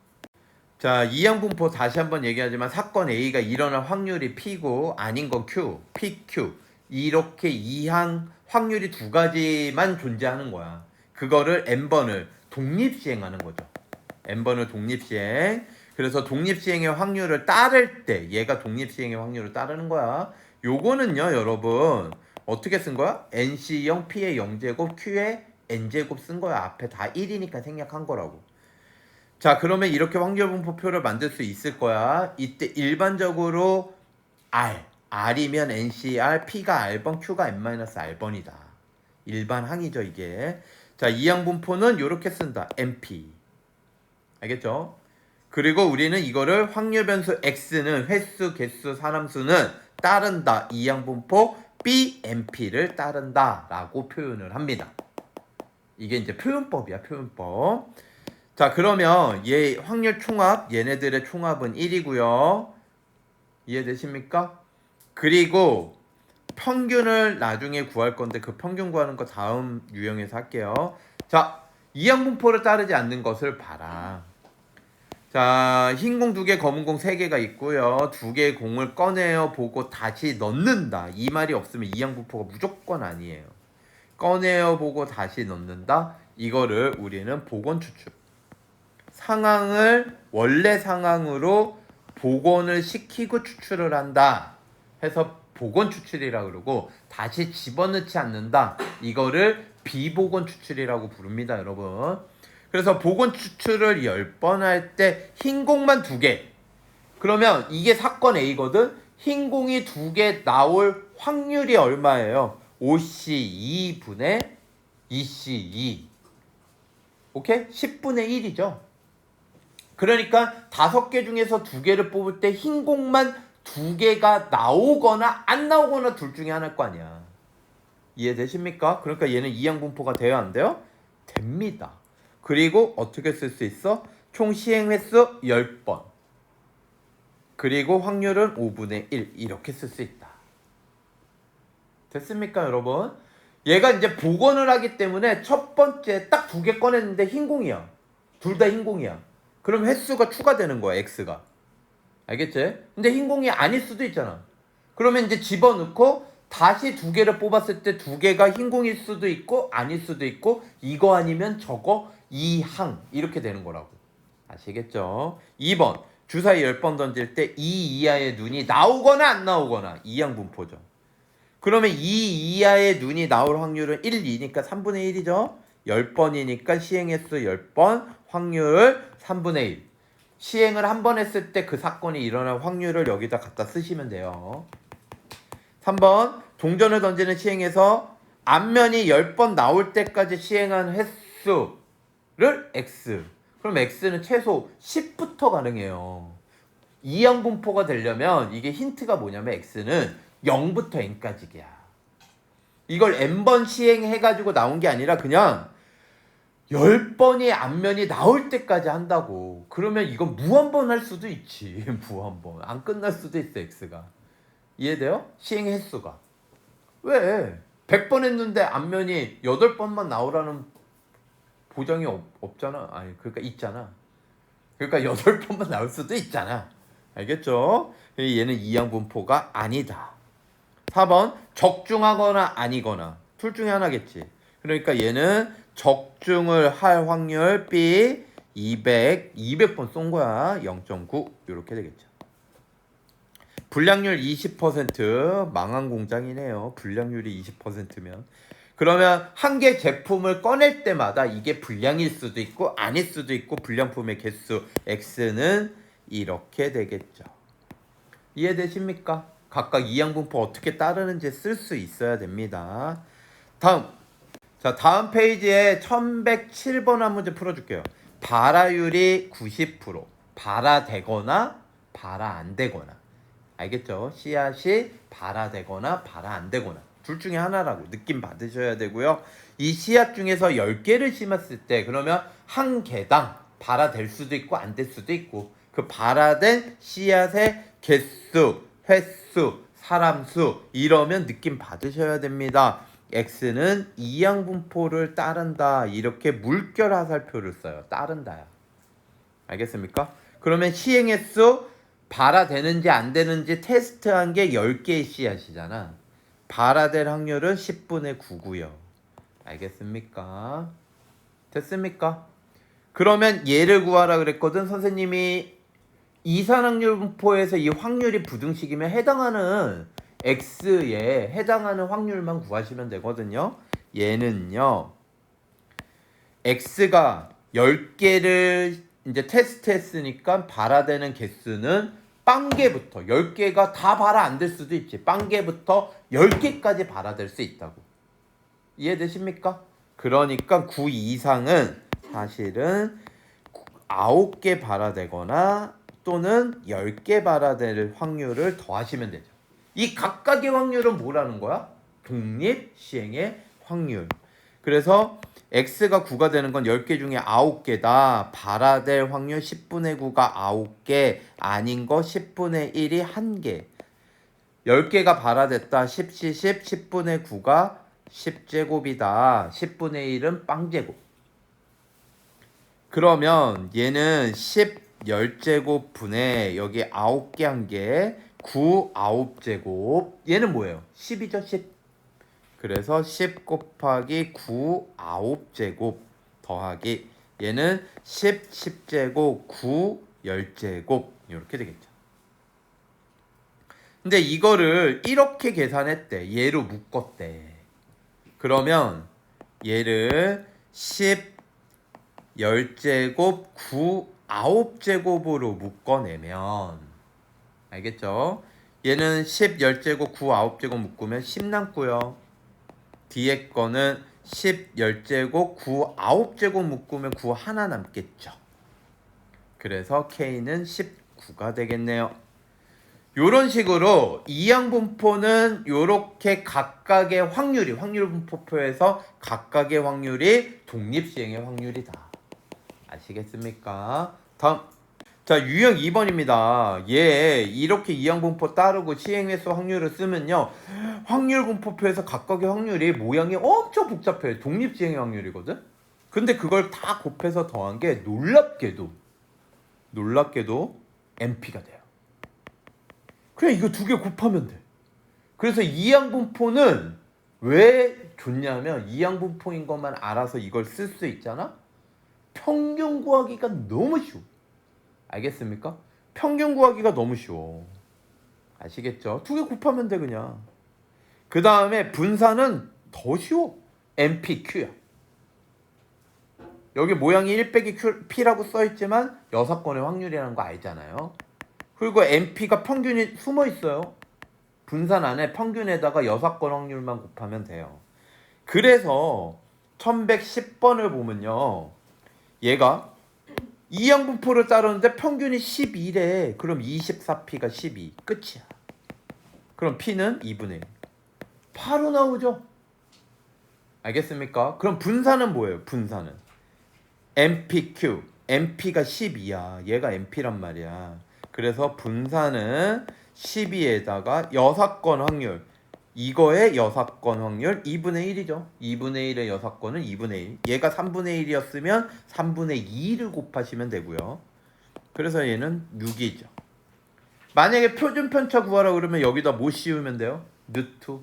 자, 이항분포 다시 한번 얘기하지만 사건 A가 일어날 확률이 P고 아닌 건 Q, PQ 이렇게 이항 확률이 두 가지만 존재하는 거야. 그거를 n번을 독립시행하는 거죠. n번을 독립시행. 그래서 독립시행의 확률을 따를 때 얘가 독립시행의 확률을 따르는 거야. 요거는요, 여러분 어떻게 쓴 거야? NC0 P의 0제곱 Q의 n제곱 쓴 거야. 앞에 다 1이니까 생략한 거라고. 자, 그러면 이렇게 확률분포표를 만들 수 있을 거야. 이때 일반적으로 R이면 NCR, P가 R번, Q가 N-R번이다. 일반 항이죠, 이게. 자, 이항분포는 이렇게 쓴다. NP. 알겠죠? 그리고 우리는 이거를 확률 변수 x는 횟수, 개수, 사람수는 따른다. 이항분포 BMP를 따른다 라고 표현을 합니다. 이게 이제 표현법이야, 표현법. 자, 그러면 얘 확률 총합, 얘네들의 총합은 1이고요. 이해되십니까? 그리고 평균을 나중에 구할 건데 그 평균 구하는 거 다음 유형에서 할게요. 자, 이항분포를 따르지 않는 것을 봐라. 자, 흰 공 2개, 검은 공 3개가 있고요. 2개의 공을 꺼내어 보고 다시 넣는다. 이 말이 없으면 이항분포가 무조건 아니에요. 꺼내어 보고 다시 넣는다. 이거를 우리는 복원 추출. 상황을 원래 상황으로 복원을 시키고 추출을 한다. 해서 복원 추출이라고 그러고 다시 집어넣지 않는다. 이거를 비복원 추출이라고 부릅니다, 여러분. 그래서 복원 추출을 10번 할 때 흰 공만 2개. 그러면 이게 사건 A거든. 흰 공이 2개 나올 확률이 얼마예요? 5C2분의 2C2. 오케이? 10분의 1이죠. 그러니까 5개 중에서 2개를 뽑을 때 흰 공만 2개가 나오거나 안 나오거나 둘 중에 하나일 거 아니야. 이해되십니까? 그러니까 얘는 이항분포가 돼요, 안 돼요? 됩니다. 그리고 어떻게 쓸 수 있어? 총 시행 횟수 10번. 그리고 확률은 5분의 1. 이렇게 쓸 수 있다. 됐습니까, 여러분? 얘가 이제 복원을 하기 때문에 첫 번째 딱 2개 꺼냈는데 흰 공이야. 둘 다 흰 공이야. 그럼 횟수가 추가되는 거야, x가. 알겠지? 근데 흰 공이 아닐 수도 있잖아. 그러면 이제 집어넣고 다시 2개를 뽑았을 때 2개가 흰 공일 수도 있고 아닐 수도 있고 이거 아니면 저거 이항 이렇게 되는 거라고. 아시겠죠? 2번 주사위 10번 던질 때 2 이하의 눈이 나오거나 안 나오거나 이항분포죠. 그러면 2 이하의 눈이 나올 확률은 1, 2니까 3분의 1이죠. 10번이니까 시행횟수 10번 확률 3분의 1. 시행을 한 번 했을 때 그 사건이 일어날 확률을 여기다 갖다 쓰시면 돼요. 3번 동전을 던지는 시행에서 앞면이 10번 나올 때까지 시행한 횟수를 x. 그럼 x는 최소 10부터 가능해요. 이항분포가 되려면 이게 힌트가 뭐냐면 x는 0부터 n까지야. 이걸 n번 시행해가지고 나온 게 아니라 그냥 10번이 앞면이 나올 때까지 한다고. 그러면 이건 무한번 할 수도 있지. 무한번. 안 끝날 수도 있어, x가. 이해돼요? 시행 횟수가. 왜? 100번 했는데 앞면이 8번만 나오라는 보장이 없잖아. 아니, 그러니까 있잖아. 그러니까 8번만 나올 수도 있잖아. 알겠죠? 얘는 이항분포가 아니다. 4번 적중하거나 아니거나 둘 중에 하나겠지. 그러니까 얘는 적중을 할 확률 B 200번 쏜 거야. 0.9 이렇게 되겠죠. 불량률 20% 망한 공장이네요. 불량률이 20%면 그러면 한 개 제품을 꺼낼 때마다 이게 불량일 수도 있고 아닐 수도 있고 불량품의 개수 X는 이렇게 되겠죠. 이해되십니까? 각각 이항분포 어떻게 따르는지 쓸 수 있어야 됩니다. 다음 페이지에 1107번 한 문제 풀어줄게요. 발화율이 90%. 발화되거나 발화 안 되거나. 알겠죠? 씨앗이 발화되거나 발화 안 되거나. 둘 중에 하나라고 느낌 받으셔야 되고요. 이 씨앗 중에서 10개를 심었을 때 그러면 한 개당 발화될 수도 있고 안 될 수도 있고 그 발화된 씨앗의 개수, 횟수, 사람수 이러면 느낌 받으셔야 됩니다. X는 이항분포를 따른다. 이렇게 물결 화살표를 써요. 따른다야. 알겠습니까? 그러면 시행횟수 발화되는지 안 되는지 테스트한 게 10개의 씨앗이잖아. 발화될 확률은 10분의 9고요. 알겠습니까? 됐습니까? 그러면 얘를 구하라 그랬거든. 선생님이 이산확률 분포에서 이 확률이 부등식이면 해당하는 X에 해당하는 확률만 구하시면 되거든요. 얘는요. X가 10개를 이제 테스트했으니까 발화되는 개수는 빵개부터 10개가 다 발화 안 될 수도 있지. 빵개부터 10개까지 발화될 수 있다고. 이해되십니까? 그러니까 9 이상은 사실은 9개 발화되거나 또는 10개 발화될 확률을 더하시면 되죠. 이 각각의 확률은 뭐라는 거야? 독립 시행의 확률. 그래서 x가 9가 되는 건 10개 중에 9개다. 발화될 확률 10분의 9가 9개, 아닌 거 10분의 1이 1개. 10개가 발화됐다. 10, 10분의 9가 10제곱이다. 10분의 1은 빵제곱. 그러면 얘는 10, 10제곱 분의 여기 9개 한 개, 9, 9제곱. 얘는 뭐예요? 10이죠, 10. 그래서 10 곱하기 9, 9제곱 더하기 얘는 10, 10제곱, 9, 10제곱 이렇게 되겠죠. 근데 이거를 이렇게 계산했대. 얘로 묶었대. 그러면 얘를 10, 10제곱, 9, 9제곱으로 묶어내면 알겠죠? 얘는 10, 10제곱, 9, 9제곱 묶으면 10 남고요. 뒤에 거는 10, 10제곱, 9, 9제곱 묶으면 9 하나 남겠죠. 그래서 K는 19가 되겠네요. 요런 식으로 이항분포는 요렇게 각각의 확률이 확률분포표에서 각각의 확률이 독립시행의 확률이다. 아시겠습니까? 다음. 자, 유형 2번입니다. 얘 이렇게 이항분포 따르고 시행횟수 확률을 쓰면요. 확률분포표에서 각각의 확률이 모양이 엄청 복잡해요. 독립시행의 확률이거든. 근데 그걸 다 곱해서 더한 게 놀랍게도 NP가 돼요. 그냥 이거 두 개 곱하면 돼. 그래서 이항분포는 왜 좋냐면 이항분포인 것만 알아서 이걸 쓸 수 있잖아. 평균 구하기가 너무 쉬워. 알겠습니까? 평균 구하기가 너무 쉬워. 아시겠죠? 두 개 곱하면 돼 그냥. 그 다음에 분산은 더 쉬워. NPQ야. 여기 모양이 1 빼기 P라고 써있지만 6건의 확률이라는 거 알잖아요. 그리고 NP가 평균이 숨어있어요. 분산 안에 평균에다가 6건 확률만 곱하면 돼요. 그래서 1110번을 보면요. 얘가 이항분포를 따르는데 평균이 12래. 그럼 24P가 12. 끝이야. 그럼 P는 2분의 1. 바로 나오죠. 알겠습니까? 그럼 분산은 뭐예요? 분산은 NPQ. NP가 12야. 얘가 NP란 말이야. 그래서 분산은 12에다가 6건 확률. 이거의 6건 확률 2분의 1이죠. 2분의 1의 6건은 2분의 1. 얘가 3분의 1이었으면 3분의 2를 곱하시면 되고요. 그래서 얘는 6이죠. 만약에 표준 편차 구하라 그러면 여기다 뭐 씌우면 돼요? 루트.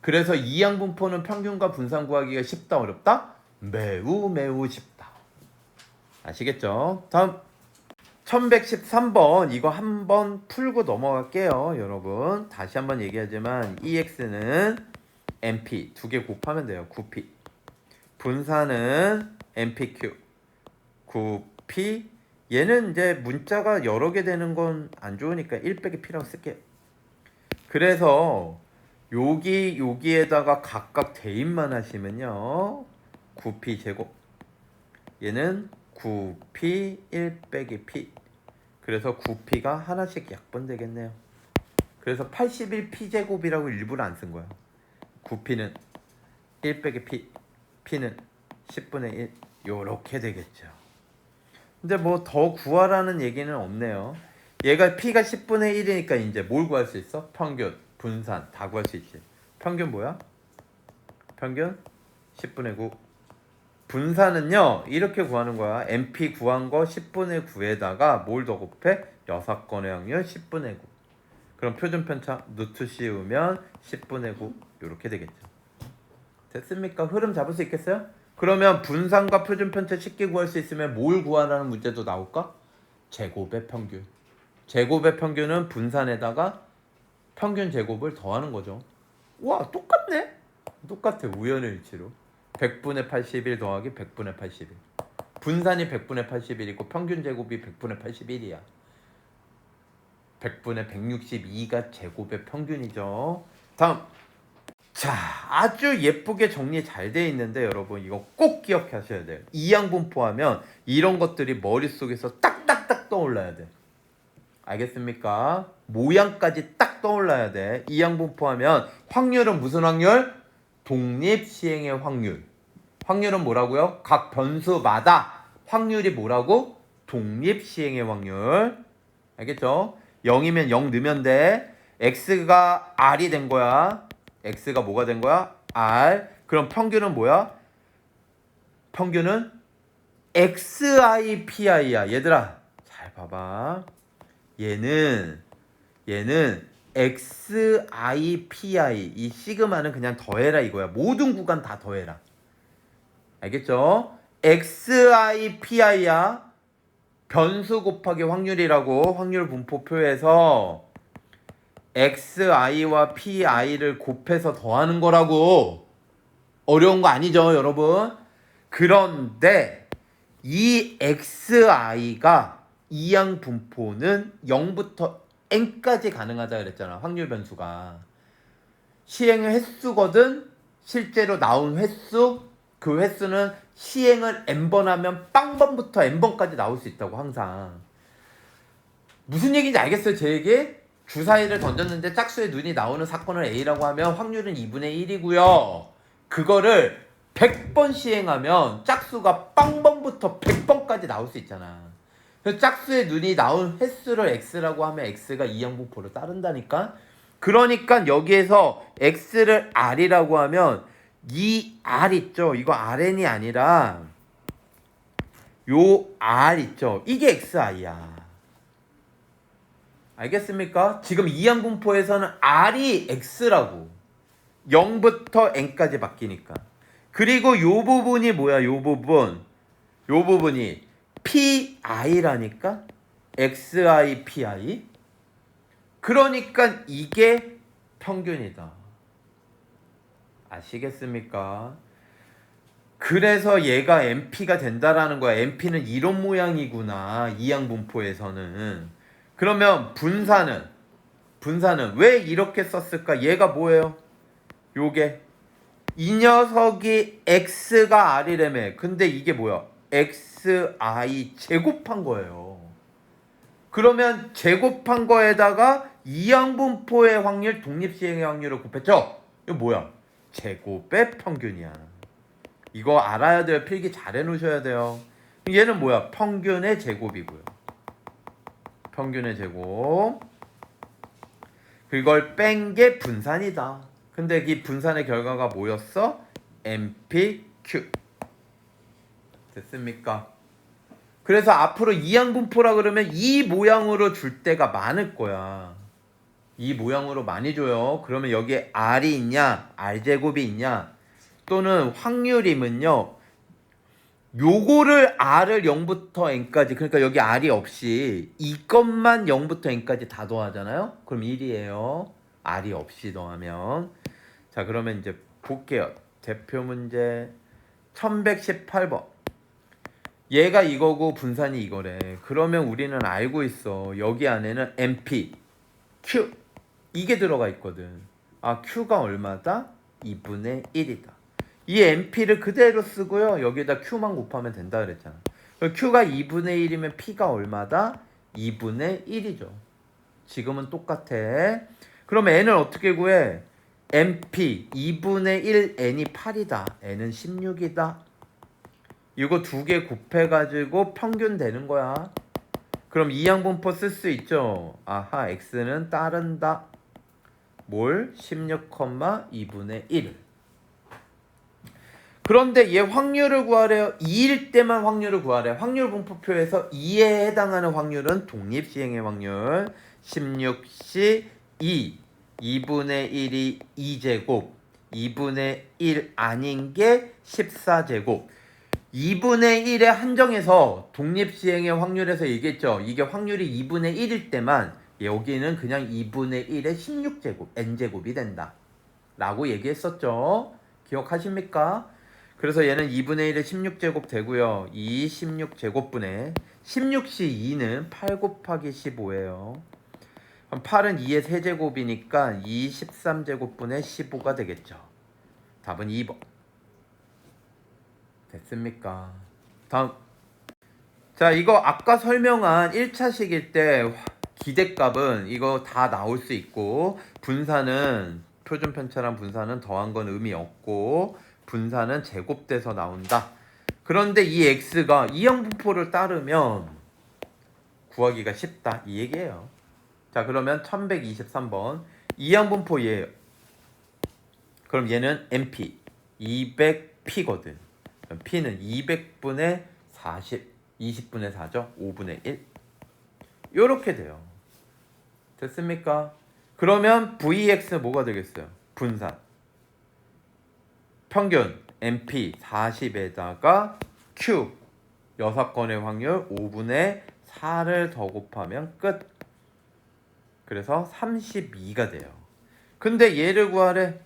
그래서 이항분포는 평균과 분산 구하기가 쉽다 어렵다? 매우 쉽다. 아시겠죠? 다음 1113번 이거 한번 풀고 넘어갈게요. 여러분 다시 한번 얘기하지만 EX는 NP 두 개 곱하면 돼요. 9P. 분산은 NPQ 9P. 얘는 이제 문자가 여러 개 되는 건 안 좋으니까 1 빼기 P라고 쓸게요. 그래서 여기에다가 각각 대입만 하시면요 9P 제곱. 얘는 9P 1 빼기 P. 그래서 9P가 하나씩 약분되겠네요. 그래서 81P제곱이라고 일부러 안 쓴 거야. 9P는 1 빼기 P, P는 10분의 1 요렇게 되겠죠. 근데 뭐 더 구하라는 얘기는 없네요. 얘가 P가 10분의 1이니까 이제 뭘 구할 수 있어? 평균, 분산 다 구할 수 있지. 평균 뭐야? 평균 10분의 9. 분산은요 이렇게 구하는 거야. NP 구한 거 10분의 9에다가 뭘 더 곱해? 6건의 확률 10분의 9. 그럼 표준 편차 루트 씌우면 10분의 9 이렇게 되겠죠. 됐습니까? 흐름 잡을 수 있겠어요? 그러면 분산과 표준 편차 쉽게 구할 수 있으면 뭘 구하라는 문제도 나올까? 제곱의 평균. 제곱의 평균은 분산에다가 평균 제곱을 더하는 거죠. 와 똑같네? 똑같아. 우연의 일치로 100분의 81 더하기 100분의 81. 분산이 100분의 81이고 평균 제곱이 100분의 81이야. 100분의 162가 제곱의 평균이죠. 다음 자, 아주 예쁘게 정리 잘 돼 있는데 여러분 이거 꼭 기억하셔야 돼요. 이항분포하면 이런 것들이 머릿속에서 딱딱딱 떠올라야 돼. 알겠습니까? 모양까지 딱 떠올라야 돼. 이항분포하면 확률은 무슨 확률? 독립시행의 확률. 확률은 뭐라고요? 각 변수마다 확률이 뭐라고? 독립시행의 확률. 알겠죠? 0이면 0 넣으면 돼. x가 r이 된 거야. x가 뭐가 된 거야? r. 그럼 평균은 뭐야? 평균은 xi pi야. 얘들아 잘 봐봐. 얘는 xi pi. 이 시그마는 그냥 더해라 이거야. 모든 구간 다 더해라. 알겠죠? xi pi야. 변수 곱하기 확률이라고. 확률 분포표에서 xi와 pi를 곱해서 더하는 거라고. 어려운 거 아니죠 여러분? 그런데 이 xi가 이항 분포는 0부터 n까지 가능하다 그랬잖아. 확률 변수가 시행 횟수거든. 실제로 나온 횟수. 그 횟수는 시행을 n번 하면 빵번부터 n번까지 나올 수 있다고. 항상 무슨 얘기인지 알겠어요 제 얘기? 주사위를 던졌는데 짝수의 눈이 나오는 사건을 A라고 하면 확률은 2분의 1이고요. 그거를 100번 시행하면 짝수가 빵번부터 100번까지 나올 수 있잖아. 그래서 짝수의 눈이 나온 횟수를 X라고 하면 X가 이항분포를 따른다니까. 그러니까 여기에서 X를 R이라고 하면 이 R 있죠. 이거 RN이 아니라 요 R 있죠. 이게 XI야. 알겠습니까? 지금 이항분포에서는 R이 X라고. 0부터 N까지 바뀌니까. 그리고 요 부분이 뭐야? 요 부분이 PI라니까? XI PI. 그러니까 이게 평균이다. 아시겠습니까? 그래서 얘가 MP가 된다라는 거야. MP는 이런 모양이구나. 이항분포에서는. 그러면 분산은 왜 이렇게 썼을까? 얘가 뭐예요? 요게 이 녀석이 x가 r이라며. 근데 이게 뭐야? xi 제곱한 거예요. 그러면 제곱한 거에다가 이항분포의 확률, 독립시행의 확률을 곱했죠? 이거 뭐야? 제곱의 평균이야. 이거 알아야 돼요. 필기 잘 해놓으셔야 돼요. 얘는 뭐야? 평균의 제곱이고요. 평균의 제곱. 그걸 뺀 게 분산이다. 근데 이 분산의 결과가 뭐였어? MPQ. 됐습니까? 그래서 앞으로 이항분포라 그러면 이 모양으로 줄 때가 많을 거야. 이 모양으로 많이 줘요. 그러면 여기에 R이 있냐? R제곱이 있냐? 또는 확률이면요. 요거를 R을 0부터 N까지, 그러니까 여기 R이 없이 이것만 0부터 N까지 다 더하잖아요. 그럼 1이에요. R이 없이 더하면. 자, 그러면 이제 볼게요. 대표 문제 1118번. 얘가 이거고 분산이 이거래. 그러면 우리는 알고 있어. 여기 안에는 MP, Q 이게 들어가 있거든. 아, Q가 얼마다? 2분의 1이다. 이 MP를 그대로 쓰고요. 여기에다 Q만 곱하면 된다 그랬잖아. Q가 2분의 1이면 P가 얼마다? 2분의 1이죠. 지금은 똑같아. 그럼 N을 어떻게 구해? MP 2분의 1 N이 8이다. N은 16이다. 이거 두 개 곱해가지고 평균 되는 거야. 그럼 이항분포 쓸 수 있죠. 아하, X는 따른다. 뭘? 16,2분의 1. 그런데 얘 확률을 구하래요. 2일 때만 확률을 구하래. 확률 분포표에서 2에 해당하는 확률은 독립시행의 확률. 16시 2. 2분의 1이 2제곱. 2분의 1 아닌 게 14제곱. 2분의 1에 한정해서 독립시행의 확률에서 얘기했죠. 이게 확률이 2분의 1일 때만 여기는 그냥 2분의 1의 16제곱, n제곱이 된다. 라고 얘기했었죠. 기억하십니까? 그래서 얘는 2분의 1의 16제곱 되고요. 이 16제곱분의 16시 2는 8 곱하기 15예요. 그럼 8은 2의 세제곱이니까 2 13제곱분의 15가 되겠죠. 답은 2번. 됐습니까? 다음. 자, 이거 아까 설명한 1차식일 때 기대값은 이거 다 나올 수 있고, 분사는 표준 편차랑 분사는 더한 건 의미 없고 분사는 제곱돼서 나온다. 그런데 이 x가 이항분포를 따르면 구하기가 쉽다 이 얘기예요. 자, 그러면 1123번 이항분포 얘예요. 그럼 얘는 NP 200P거든. P는 200분의 40 20분의 4죠. 5분의 1 요렇게 돼요. 됐습니까? 그러면 VX 뭐가 되겠어요? 분산 평균 NP 40에다가 Q 6건의 확률 5분의 4를 더 곱하면 끝. 그래서 32가 돼요. 근데 얘를 구하래.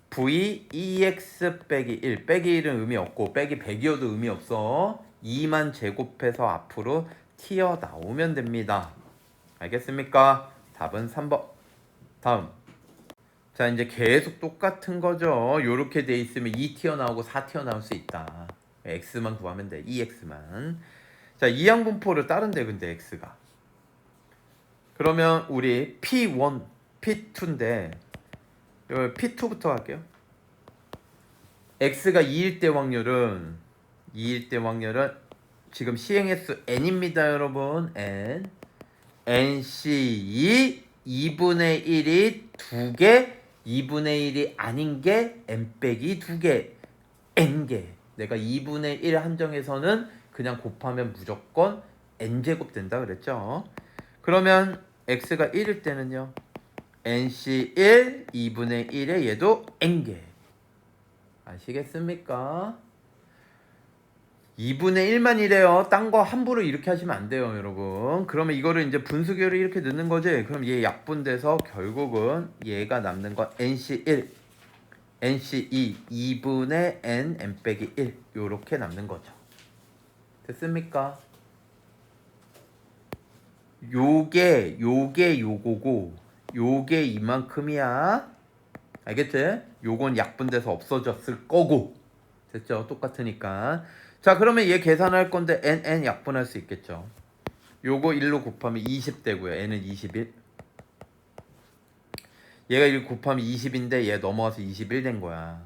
VEX 빼기 1 빼기 1은 의미 없고 빼기 100이어도 의미 없어. 2만 제곱해서 앞으로 튀어나오면 됩니다. 알겠습니까? 답은 3번. 다음. 자, 이제 계속 똑같은 거죠. 요렇게 돼 있으면 2 튀어나오고 4 튀어나올 수 있다. x만 구하면 돼. EX만. 자, 이항분포를 따른대. 근데 x가. 그러면 우리 P1, P2인데 P2부터 할게요. x가 2일 때 확률은 지금 시행횟수 n입니다, 여러분. n nc 2분의 1이 2개, 2분의 1이 아닌 게 n 빼기 2개, n개. 내가 2분의 1 한정에서는 그냥 곱하면 무조건 n제곱 된다 그랬죠. 그러면 x가 1일 때는요, nc1 2분의 1에 얘도 n개. 아시겠습니까? 2분의 1만 이래요. 딴 거 함부로 이렇게 하시면 안 돼요, 여러분. 그러면 이거를 이제 분수교를 이렇게 넣는 거지. 그럼 얘 약분돼서 결국은 얘가 남는 건 NC1, NC2, 2분의 N, N 빼기 1 요렇게 남는 거죠. 됐습니까? 요게 요거고 요게 이만큼이야. 알겠지? 요건 약분돼서 없어졌을 거고. 됐죠? 똑같으니까. 자, 그러면 얘 계산할 건데 n 약분할 수 있겠죠. 요거 1로 곱하면 20 되고요. n은 21. 얘가 1 곱하면 20인데 얘 넘어가서 21 된 거야.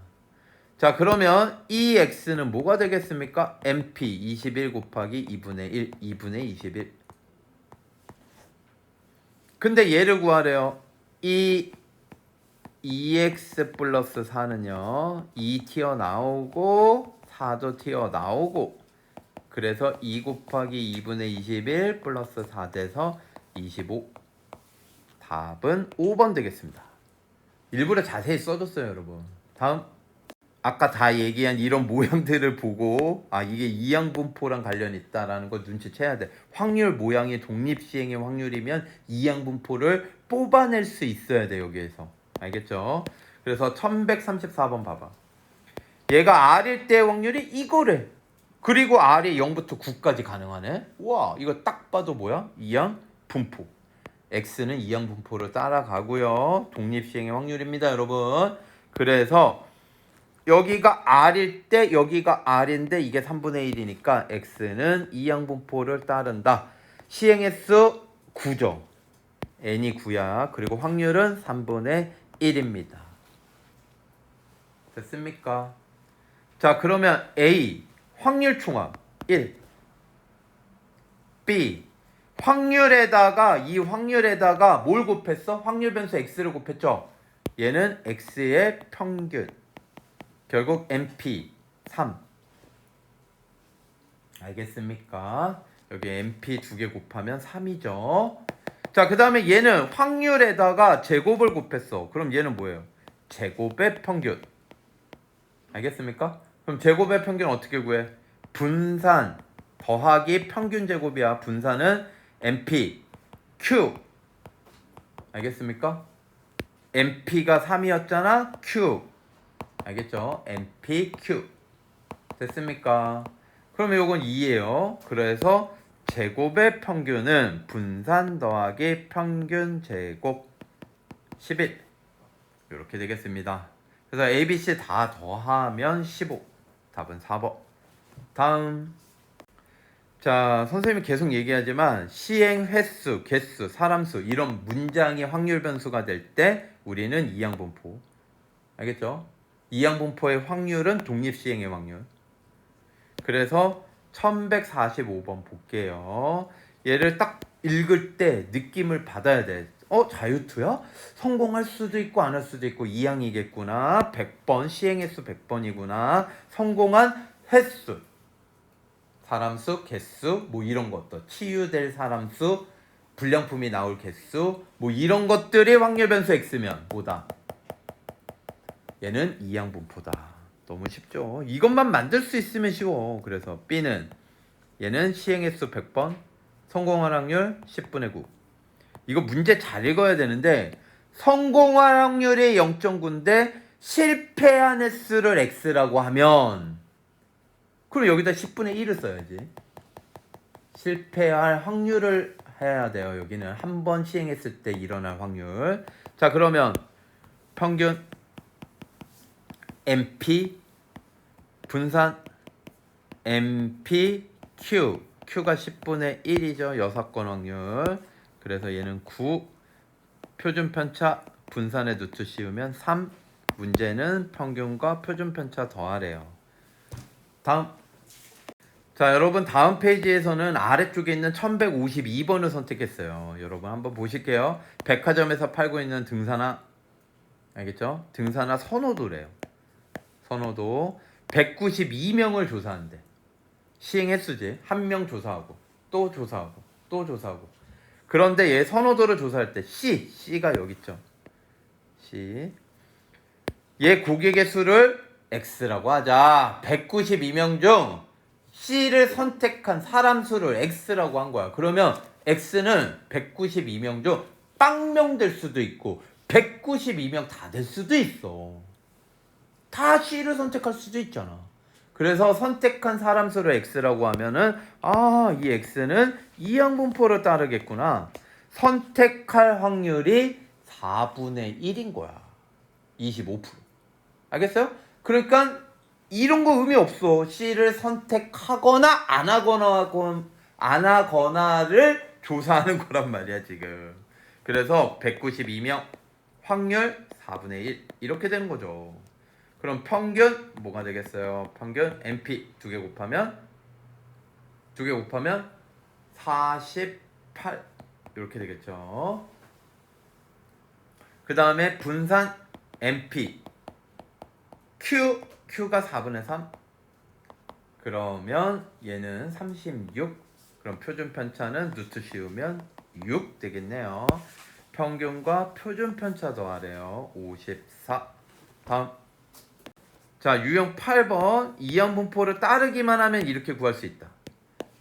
자, 그러면 이 x는 뭐가 되겠습니까? np 21 곱하기 2분의 1, 2분의 21. 근데 얘를 구하래요. 이 2x 플러스 4는요 2 튀어나오고 4도 튀어나오고, 그래서 2 곱하기 2분의 21 플러스 4 돼서 25. 답은 5번 되겠습니다. 일부러 자세히 써줬어요, 여러분. 다음. 아까 다 얘기한 이런 모양들을 보고 이게 이항분포랑 관련이 있다라는 거 눈치채야 돼. 확률 모양이 독립시행의 확률이면 이항분포를 뽑아낼 수 있어야 돼, 여기에서. 알겠죠? 그래서 1134번 봐봐. 얘가 R일 때 확률이 이거래. 그리고 R이 0부터 9까지 가능하네. 우와, 이거 딱 봐도 뭐야? 이항분포. X는 이항분포를 따라가고요. 독립시행의 확률입니다, 여러분. 그래서 여기가 R일 때 여기가 R인데 이게 3분의 1이니까 X는 이항분포를 따른다. 시행횟수 9죠. N이 9야. 그리고 확률은 3분의 1입니다. 됐습니까? 자, 그러면 A 확률 총합 1. B 확률에다가 이 확률에다가 뭘 곱했어? 확률 변수 X를 곱했죠. 얘는 X의 평균. 결국 NP 3. 알겠습니까? 여기 NP 2개 곱하면 3이죠. 자, 그 다음에 얘는 확률에다가 제곱을 곱했어. 그럼 얘는 뭐예요? 제곱의 평균. 알겠습니까? 그럼 제곱의 평균 어떻게 구해? 분산 더하기 평균 제곱이야. 분산은 NP Q. 알겠습니까? NP가 3이었잖아. Q. 알겠죠? NPQ. 됐습니까? 그러면 요건 2예요. 그래서 제곱의 평균은 분산 더하기 평균 제곱 11. 이렇게 되겠습니다. 그래서 A, B, C 다 더하면 15. 답은 4번. 다음. 자, 선생님이 계속 얘기하지만 시행 횟수, 개수, 사람수 이런 문장이 확률 변수가 될 때 우리는 이항분포. 알겠죠? 이항분포의 확률은 독립시행의 확률. 그래서 1145번 볼게요. 얘를 딱 읽을 때 느낌을 받아야 돼. 자유투야? 성공할 수도 있고 안 할 수도 있고 이항이겠구나. 100번 시행 횟수 100번이구나. 성공한 횟수. 사람수, 개수, 뭐 이런 것도 치유될 사람수, 불량품이 나올 개수, 뭐 이런 것들이 확률 변수 X면 뭐다? 얘는 이항분포다. 너무 쉽죠? 이것만 만들 수 있으면 쉬워. 그래서 B는 얘는 시행횟수 100번, 성공할 확률 10분의 9. 이거 문제 잘 읽어야 되는데 성공할 확률이 0.9인데 실패한 횟수를 X라고 하면 그럼 여기다 10분의 1을 써야지. 실패할 확률을 해야 돼요. 여기는 한 번 시행했을 때 일어날 확률. 자, 그러면 평균 MP 분산 MP Q. Q가 10분의 1이죠. 여사건 확률. 그래서 얘는 9. 표준 편차 분산에 루트 씌우면 3. 문제는 평균과 표준 편차 더하래요. 다음. 자, 여러분 다음 페이지에서는 아래쪽에 있는 1152번을 선택했어요. 여러분 한번 보실게요. 백화점에서 팔고 있는 등산화, 알겠죠? 등산화 선호도래요. 선호도 192명을 조사하는데 시행횟수지. 한 명 조사하고 또 조사하고 또 조사하고. 그런데 얘 선호도를 조사할 때 C가 여기 있죠. C. 얘 고객의 수를 X라고 하자. 192명 중 C를 선택한 사람 수를 X라고 한 거야. 그러면 X는 192명 중 빵명 될 수도 있고 192명 다 될 수도 있어. 다 C를 선택할 수도 있잖아. 그래서 선택한 사람 수를 X라고 하면은 이 X는 이항분포를 따르겠구나. 선택할 확률이 4분의 1인 거야. 25%. 알겠어요? 그러니까 이런 거 의미 없어. C를 선택하거나 안 하거나를 조사하는 거란 말이야 지금. 그래서 192명 확률 4분의 1 이렇게 되는 거죠. 그럼 평균 뭐가 되겠어요? 평균 MP 2개 곱하면 48 이렇게 되겠죠. 그 다음에 분산 MP Q가 4분의 3. 그러면 얘는 36. 그럼 표준 편차는 루트 씌우면 6 되겠네요. 평균과 표준 편차 더하래요. 54. 다음. 자, 유형 8번. 이항분포를 따르기만 하면 이렇게 구할 수 있다.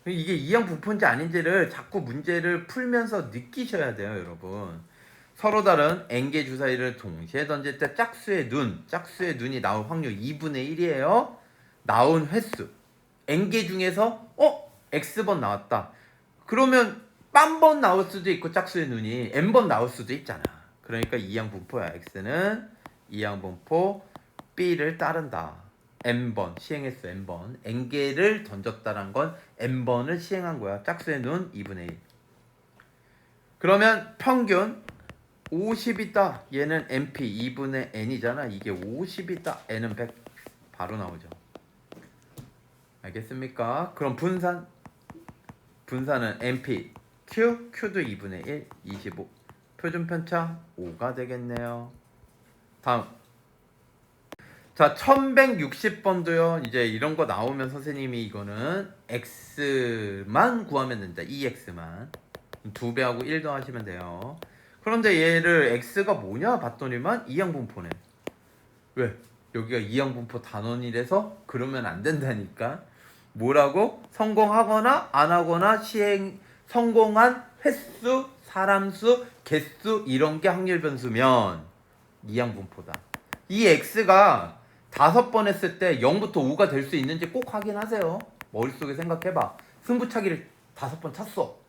이게 이항분포인지 아닌지를 자꾸 문제를 풀면서 느끼셔야 돼요, 여러분. 서로 다른 n개 주사위를 동시에 던질 때 짝수의 눈이 나올 확률 2분의 1이에요. 나온 횟수. n개 중에서 x번 나왔다. 그러면 빤번 나올 수도 있고 짝수의 눈이 n번 나올 수도 있잖아. 그러니까 이항분포야. x는 이항분포 b를 따른다. n번 시행했어. n번. n개를 던졌다는 건 n번을 시행한 거야. 짝수의 눈 2분의 1. 그러면 평균 50이다. 얘는 MP 2분의 N이잖아. 이게 50이다. N은 100 바로 나오죠. 알겠습니까? 그럼 분산은 MP Q도 2분의 1 25. 표준 편차 5가 되겠네요. 다음. 자, 1160번도요. 이제 이런 거 나오면 선생님이 이거는 X만 구하면 된다. EX만 2배하고 1 더하시면 돼요. 그런데 얘를 X가 뭐냐 봤더니만 이항분포네. 왜? 여기가 이항분포 단원이라서 그러면 안 된다니까. 뭐라고? 성공하거나 안 하거나 성공한 횟수, 사람수, 개수 이런 게 확률 변수면 이항분포다. 이 X가 5번 했을 때 0부터 5가 될 수 있는지 꼭 확인하세요. 머릿속에 생각해봐. 승부차기를 5번 찼어.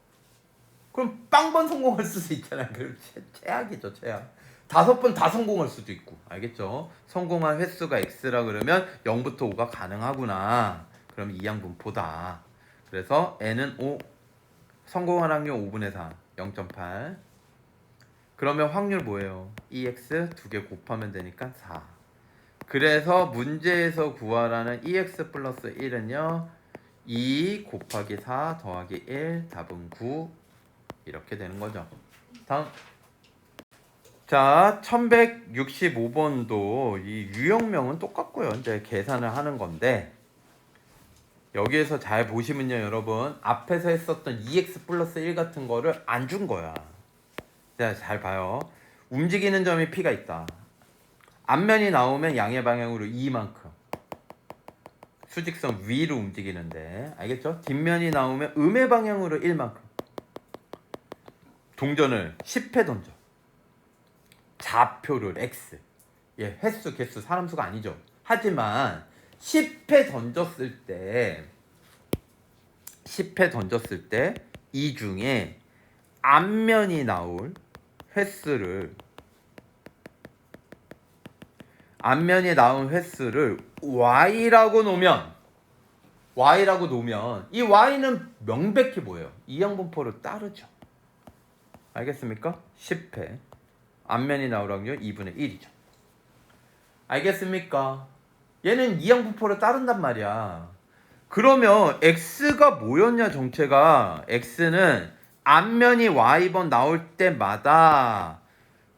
그럼 빵번 성공할 수도 있잖아. 그럼 최악이죠, 최악. 5번 다 성공할 수도 있고. 알겠죠? 성공한 횟수가 x라 그러면 0부터 5가 가능하구나. 그럼 이항분포다. 그래서 n은 5. 성공할 확률 5분의 4. 0.8. 그러면 확률 뭐예요? 2x 2개 곱하면 되니까 4. 그래서 문제에서 구하라는 2x 플러스 1은요 2 곱하기 4 더하기 1 답은 9 이렇게 되는 거죠. 다음. 자 1165번도 이 유형명은 똑같고요. 이제 계산을 하는 건데 여기에서 잘 보시면요 여러분 앞에서 했었던 2x 플러스 1 같은 거를 안 준 거야. 자 잘 봐요. 움직이는 점이 P가 있다. 앞면이 나오면 양의 방향으로 2만큼 수직선 위로 움직이는데 알겠죠? 뒷면이 나오면 음의 방향으로 1만큼 동전을 10회 던져. 좌표를 x. 예, 횟수, 개수, 사람 수가 아니죠. 하지만 10회 던졌을 때 이 중에 앞면이 나올 횟수를 y라고 놓으면 이 y는 명백히 뭐예요? 이항분포를 따르죠. 알겠습니까? 10회 앞면이 나올 확률 2분의 1이죠. 알겠습니까? 얘는 이항분포를 따른단 말이야. 그러면 x가 뭐였냐 정체가 x는 앞면이 y번 나올 때마다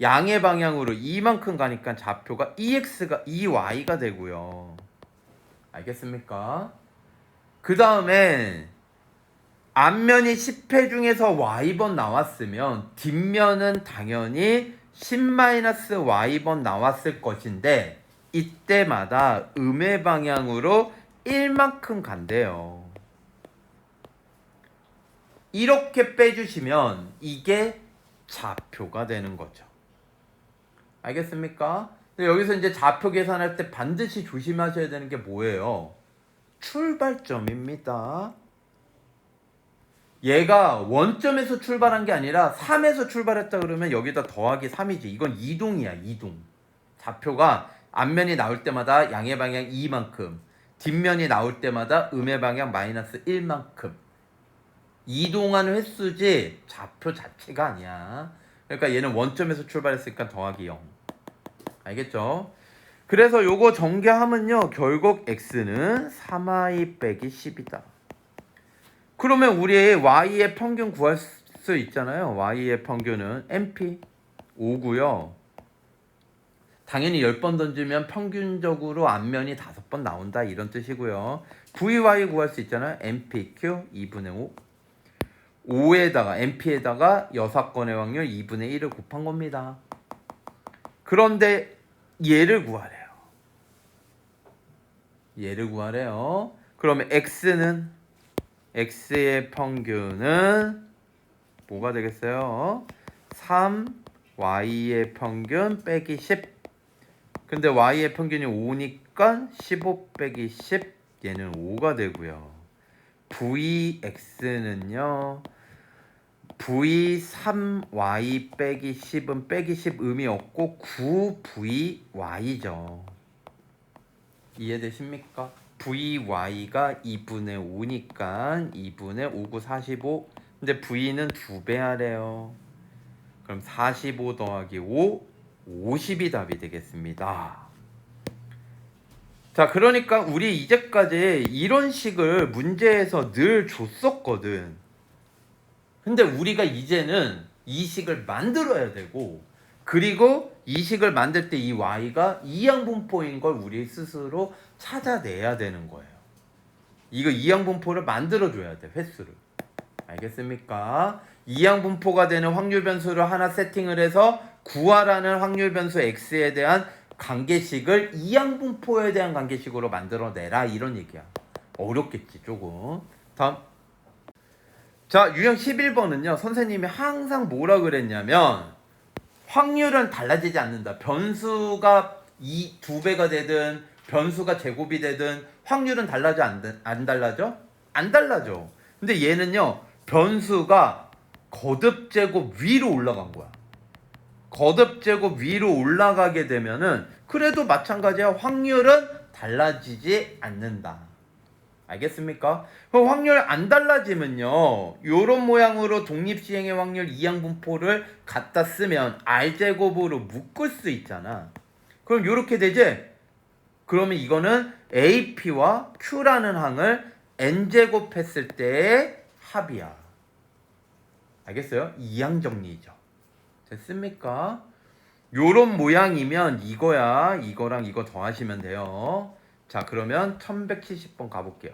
양의 방향으로 이만큼 가니까 좌표가 2y가 되고요. 알겠습니까? 그 다음에 앞면이 10회 중에서 y번 나왔으면 뒷면은 당연히 10-y번 나왔을 것인데 이때마다 음의 방향으로 1만큼 간대요. 이렇게 빼주시면 이게 좌표가 되는 거죠. 알겠습니까? 근데 여기서 이제 좌표 계산할 때 반드시 조심하셔야 되는 게 뭐예요? 출발점입니다. 얘가 원점에서 출발한 게 아니라 3에서 출발했다 그러면 여기다 더하기 3이지. 이건 이동이야, 이동. 좌표가 앞면이 나올 때마다 양의 방향 2만큼, 뒷면이 나올 때마다 음의 방향 마이너스 1만큼. 이동하는 횟수지 좌표 자체가 아니야. 그러니까 얘는 원점에서 출발했으니까 더하기 0. 알겠죠? 그래서 요거 전개하면요 결국 x는 3y 빼기 10이다. 그러면 우리 y의 평균 구할 수 있잖아요. y의 평균은 np 5고요. 당연히 10번 던지면 평균적으로 앞면이 5번 나온다 이런 뜻이고요. vy 구할 수 있잖아요. npq 2분의 5. 5에다가 np에다가 6건의 확률 2분의 1을 곱한 겁니다. 그런데 얘를 구하래요. 그러면 x의 평균은 뭐가 되겠어요? 3 y의 평균 빼기 10. 근데 y의 평균이 5니까 15 빼기 10 얘는 5가 되고요. vx는요 v3y 빼기 10은 빼기 10 의미 없고 9vy죠. 이해되십니까? vy가 2분의 5니까 2분의 5, 9, 45. 근데 v는 2배 하래요. 그럼 45 더하기 5, 50이 답이 되겠습니다. 자, 그러니까 우리 이제까지 이런 식을 문제에서 늘 줬었거든. 근데 우리가 이제는 이 식을 만들어야 되고, 그리고 이 식을 만들 때 이 y가 이항분포인 걸 우리 스스로 찾아내야 되는 거예요. 이거 이항분포를 만들어줘야 돼, 횟수를. 알겠습니까? 이항분포가 되는 확률 변수를 하나 세팅을 해서 구하라는 확률 변수 x에 대한 관계식을 이항분포에 대한 관계식으로 만들어내라 이런 얘기야. 어렵겠지 조금. 다음. 자, 유형 11번은요. 선생님이 항상 뭐라 그랬냐면 확률은 달라지지 않는다. 변수가 2배가 되든 변수가 제곱이 되든 확률은 달라져 안 달라져? 안 달라져. 근데 얘는요. 변수가 거듭 제곱 위로 올라간 거야. 거듭제곱 위로 올라가게 되면은 그래도 마찬가지야. 확률은 달라지지 않는다. 알겠습니까? 그럼 확률 안 달라지면요, 요런 모양으로 독립시행의 확률 이항분포를 갖다 쓰면 R제곱으로 묶을 수 있잖아. 그럼 요렇게 되지? 그러면 이거는 AP와 Q라는 항을 N제곱 했을 때의 합이야. 알겠어요? 이항 정리죠. 됐습니까? 요런 모양이면 이거야. 이거랑 이거 더하시면 돼요. 자, 그러면 1170번 가볼게요.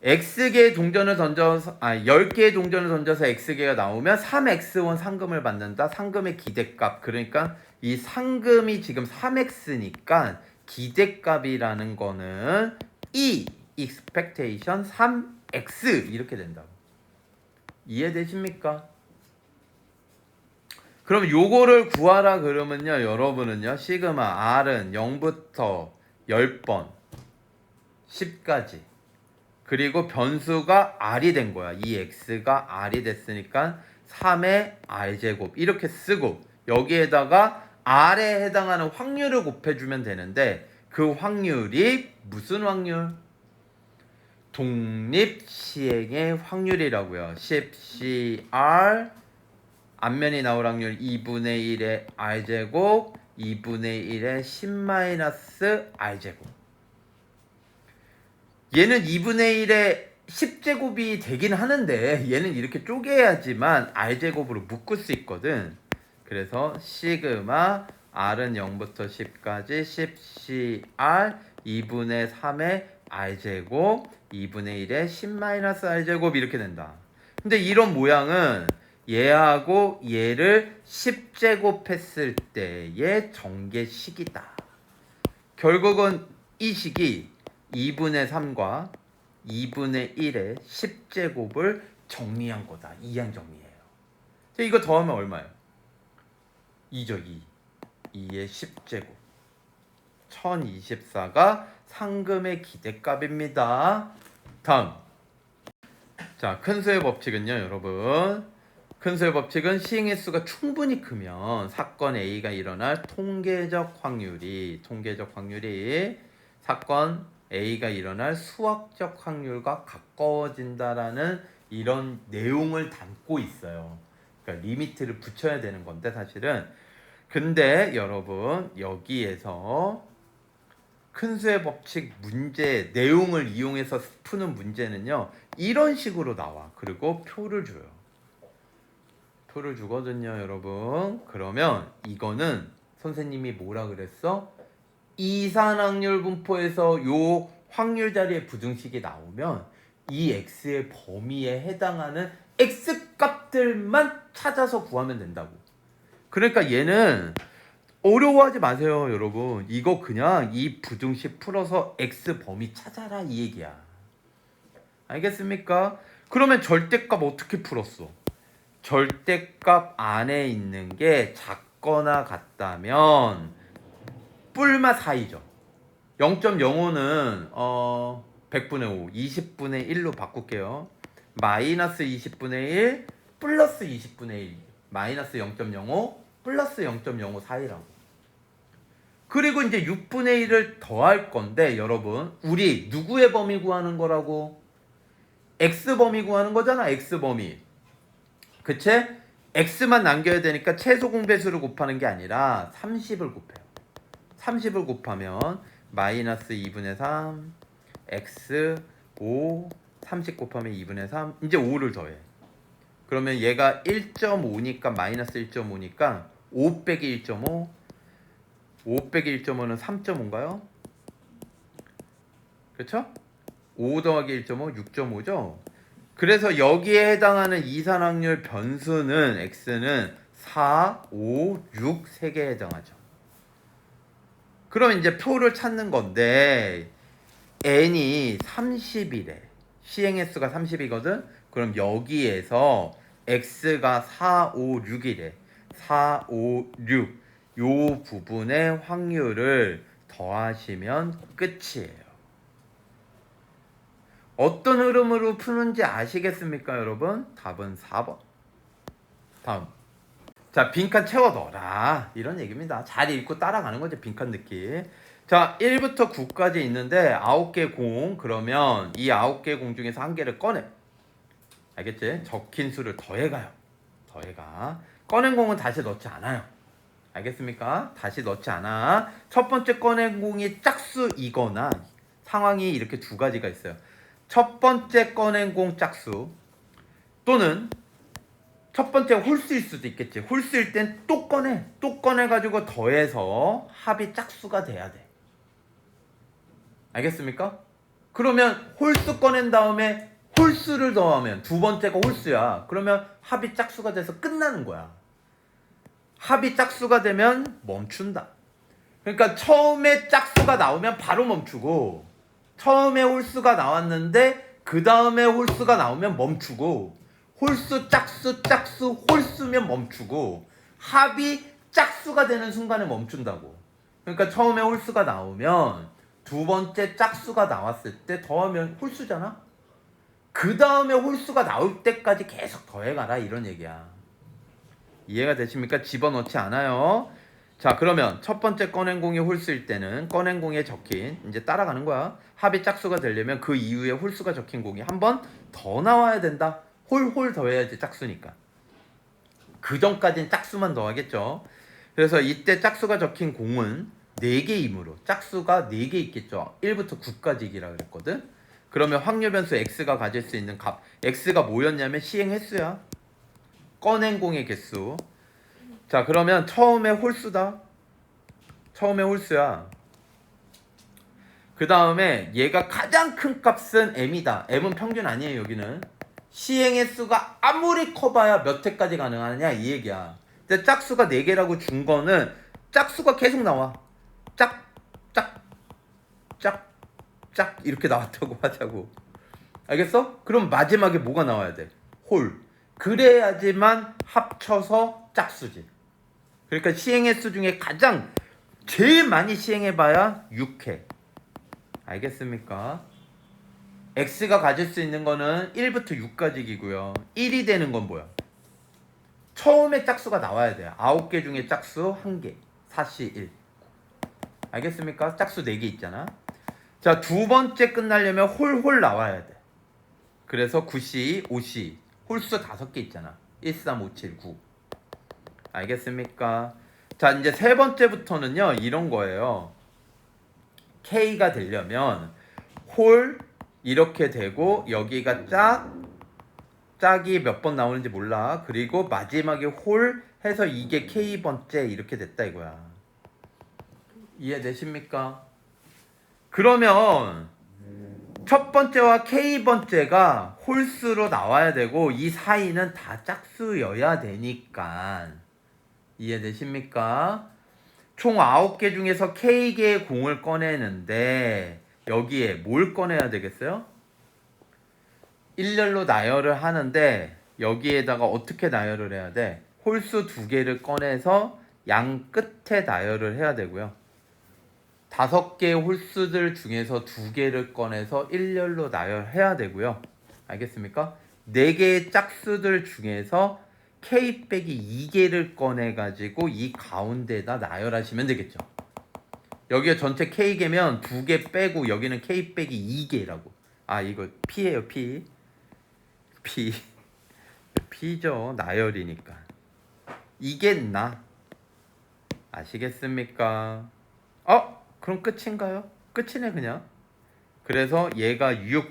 X개의 동전을 던져서 10개의 동전을 던져서 X개가 나오면 3X1 상금을 받는다. 상금의 기대값. 그러니까 이 상금이 지금 3X니까 기대값이라는 거는 E expectation 3X 이렇게 된다고. 이해되십니까? 그럼 요거를 구하라 그러면요, 여러분은요, 시그마 R은 0부터 10번 10까지, 그리고 변수가 R이 된 거야. 이 X가 R이 됐으니까 3의 R제곱 이렇게 쓰고, 여기에다가 R에 해당하는 확률을 곱해주면 되는데, 그 확률이 무슨 확률? 독립시행의 확률이라고요. 10CR 앞면이 나올 확률 2분의 1의 R제곱 2분의 1의 10-R제곱. 얘는 2분의 1의 10제곱이 되긴 하는데 얘는 이렇게 쪼개야지만 R제곱으로 묶을 수 있거든. 그래서 시그마 R은 0부터 10까지 10CR 2분의 3의 R제곱 2분의 1의 10-R제곱 이렇게 된다. 근데 이런 모양은 얘하고 얘를 10제곱 했을 때의 전개식이다. 결국은 이 식이 2분의 3과 2분의 1의 10제곱을 정리한 거다. 이항 정리예요. 이거 더하면 얼마예요? 2죠. 2의 10제곱 1024가 상금의 기대값입니다. 다음, 자, 큰 수의 법칙은요, 여러분, 큰 수의 법칙은 시행의 수가 충분히 크면 사건 A가 일어날 통계적 확률이 사건 A가 일어날 수학적 확률과 가까워진다라는 이런 내용을 담고 있어요. 그러니까 리미트를 붙여야 되는 건데 사실은. 근데 여러분, 여기에서 큰 수의 법칙 문제 내용을 이용해서 푸는 문제는요, 이런 식으로 나와. 그리고 표를 줘요. 표를 주거든요, 여러분. 그러면 이거는 선생님이 뭐라 그랬어? 이산확률 분포에서 요 확률 자리에 부등식이 나오면 이 x의 범위에 해당하는 x 값들만 찾아서 구하면 된다고. 그러니까 얘는 어려워하지 마세요, 여러분. 이거 그냥 이 부등식 풀어서 x 범위 찾아라 이 얘기야. 알겠습니까? 그러면 절대값 어떻게 풀었어? 절대값 안에 있는 게 작거나 같다면 뿔마 4이죠. 0.05는 100분의 5, 20분의 1로 바꿀게요. 마이너스 20분의 1 플러스 20분의 1, 마이너스 0.05 플러스 0.05 4이라고. 그리고 이제 6분의 1을 더할 건데, 여러분, 우리 누구의 범위 구하는 거라고? x 범위 구하는 거잖아. x 범위. 그치? x만 남겨야 되니까 최소 공배수를 곱하는 게 아니라 30을 곱해요. 30을 곱하면 마이너스 2분의 3 x 5 30 곱하면 2분의 3 이제 5를 더해. 그러면 얘가 1.5니까 마이너스 1.5니까 5 빼기 1.5 5 빼기 1.5는 3.5인가요? 그렇죠? 5 더하기 1.5 6.5죠? 그래서 여기에 해당하는 이산확률 변수는 x는 4, 5, 6 3개에 해당하죠. 그럼 이제 표를 찾는 건데 n이 30이래. 시행의 수가 30이거든. 그럼 여기에서 x가 4, 5, 6이래. 4, 5, 6 요 부분의 확률을 더하시면 끝이에요. 어떤 흐름으로 푸는지 아시겠습니까, 여러분? 답은 4번. 다음. 자, 빈칸 채워 넣어라 이런 얘기입니다. 잘 읽고 따라가는 거죠. 빈칸 넣기. 자, 1부터 9까지 있는데 9개 공. 그러면 이 9개 공 중에서 한 개를 꺼내. 알겠지? 적힌 수를 더해가요. 더해가. 꺼낸 공은 다시 넣지 않아요. 알겠습니까? 다시 넣지 않아. 첫 번째 꺼낸 공이 짝수이거나 상황이 이렇게 두 가지가 있어요. 첫 번째 꺼낸 공 짝수 또는 첫 번째 홀수일 수도 있겠지. 홀수일 땐 또 꺼내. 또 꺼내가지고 더해서 합이 짝수가 돼야 돼. 알겠습니까? 그러면 홀수 꺼낸 다음에 홀수를 더하면 두 번째가 홀수야. 그러면 합이 짝수가 돼서 끝나는 거야. 합이 짝수가 되면 멈춘다. 그러니까 처음에 짝수가 나오면 바로 멈추고 처음에 홀수가 나왔는데 그 다음에 홀수가 나오면 멈추고 홀수 짝수 짝수 홀수면 멈추고 합이 짝수가 되는 순간에 멈춘다고. 그러니까 처음에 홀수가 나오면 두 번째 짝수가 나왔을 때 더하면 홀수잖아. 그 다음에 홀수가 나올 때까지 계속 더해가라 이런 얘기야. 이해가 되십니까? 집어넣지 않아요. 자, 그러면 첫 번째 꺼낸 공이 홀수일 때는 꺼낸 공에 적힌 이제 따라가는 거야. 합이 짝수가 되려면 그 이후에 홀수가 적힌 공이 한 번 더 나와야 된다. 홀 더해야지 짝수니까. 그 전까지는 짝수만 더하겠죠. 그래서 이때 짝수가 적힌 공은 4개이므로 짝수가 4개 있겠죠. 1부터 9까지이라 그랬거든. 그러면 확률 변수 x가 가질 수 있는 값 x가 뭐였냐면 시행 횟수야. 꺼낸 공의 개수. 자, 그러면 처음에 홀수다. 처음에 홀수야. 그 다음에 얘가 가장 큰 값은 m이다. m은 평균 아니에요. 여기는 시행 횟수가 아무리 커봐야 몇 회까지 가능하느냐 이 얘기야. 근데 짝수가 4개라고 준 거는 짝수가 계속 나와. 짝 이렇게 나왔다고 하자고. 알겠어? 그럼 마지막에 뭐가 나와야 돼? 홀. 그래야지만 합쳐서 짝수지. 그러니까 시행횟수 중에 가장 제일 많이 시행해봐야 6회. 알겠습니까? x가 가질 수 있는 거는 1부터 6까지이고요. 1이 되는 건 뭐야? 처음에 짝수가 나와야 돼요. 9개 중에 짝수 1개. 4시 1. 알겠습니까? 짝수 4개 있잖아. 자, 두 번째 끝나려면 홀 나와야 돼. 그래서 9시, 5시. 홀수 5개 있잖아. 1, 3, 5, 7, 9. 알겠습니까? 자, 이제 세 번째부터는요. 이런 거예요. K가 되려면 홀 이렇게 되고 여기가 짝이 몇 번 나오는지 몰라. 그리고 마지막에 홀 해서 이게 K번째 이렇게 됐다 이거야. 이해되십니까? 그러면 첫 번째와 K번째가 홀수로 나와야 되고 이 사이는 다 짝수여야 되니까. 이해되십니까? 총 9개 중에서 K개의 공을 꺼내는데 여기에 뭘 꺼내야 되겠어요? 일렬로 나열을 하는데 여기에다가 어떻게 나열을 해야 돼? 홀수 2개를 꺼내서 양 끝에 나열을 해야 되고요. 5개의 홀수들 중에서 2개를 꺼내서 일렬로 나열해야 되고요. 알겠습니까? 4개의 짝수들 중에서 K 빼기 2개를 꺼내가지고 이 가운데에다 나열하시면 되겠죠. 여기가 전체 K개면 2개 빼고 여기는 K 빼기 2개라고. 아, 이거 P예요. P죠. 나열이니까. 이게 나. 아시겠습니까? 그럼 끝인가요? 끝이네 그냥. 그래서 얘가 6,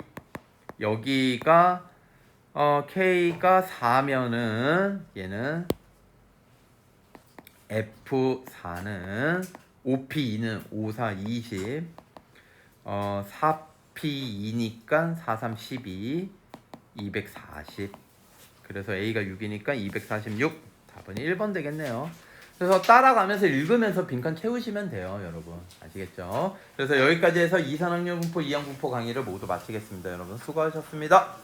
여기가 K가 4면은 얘는 F4는 5P2는 5, 4, 20 4P2니까 4, 3, 12 240. 그래서 A가 6이니까 246. 답은 1번 되겠네요. 그래서 따라가면서 읽으면서 빈칸 채우시면 돼요, 여러분. 아시겠죠? 그래서 여기까지 해서 이산학년 분포, 이항분포 강의를 모두 마치겠습니다. 여러분 수고하셨습니다.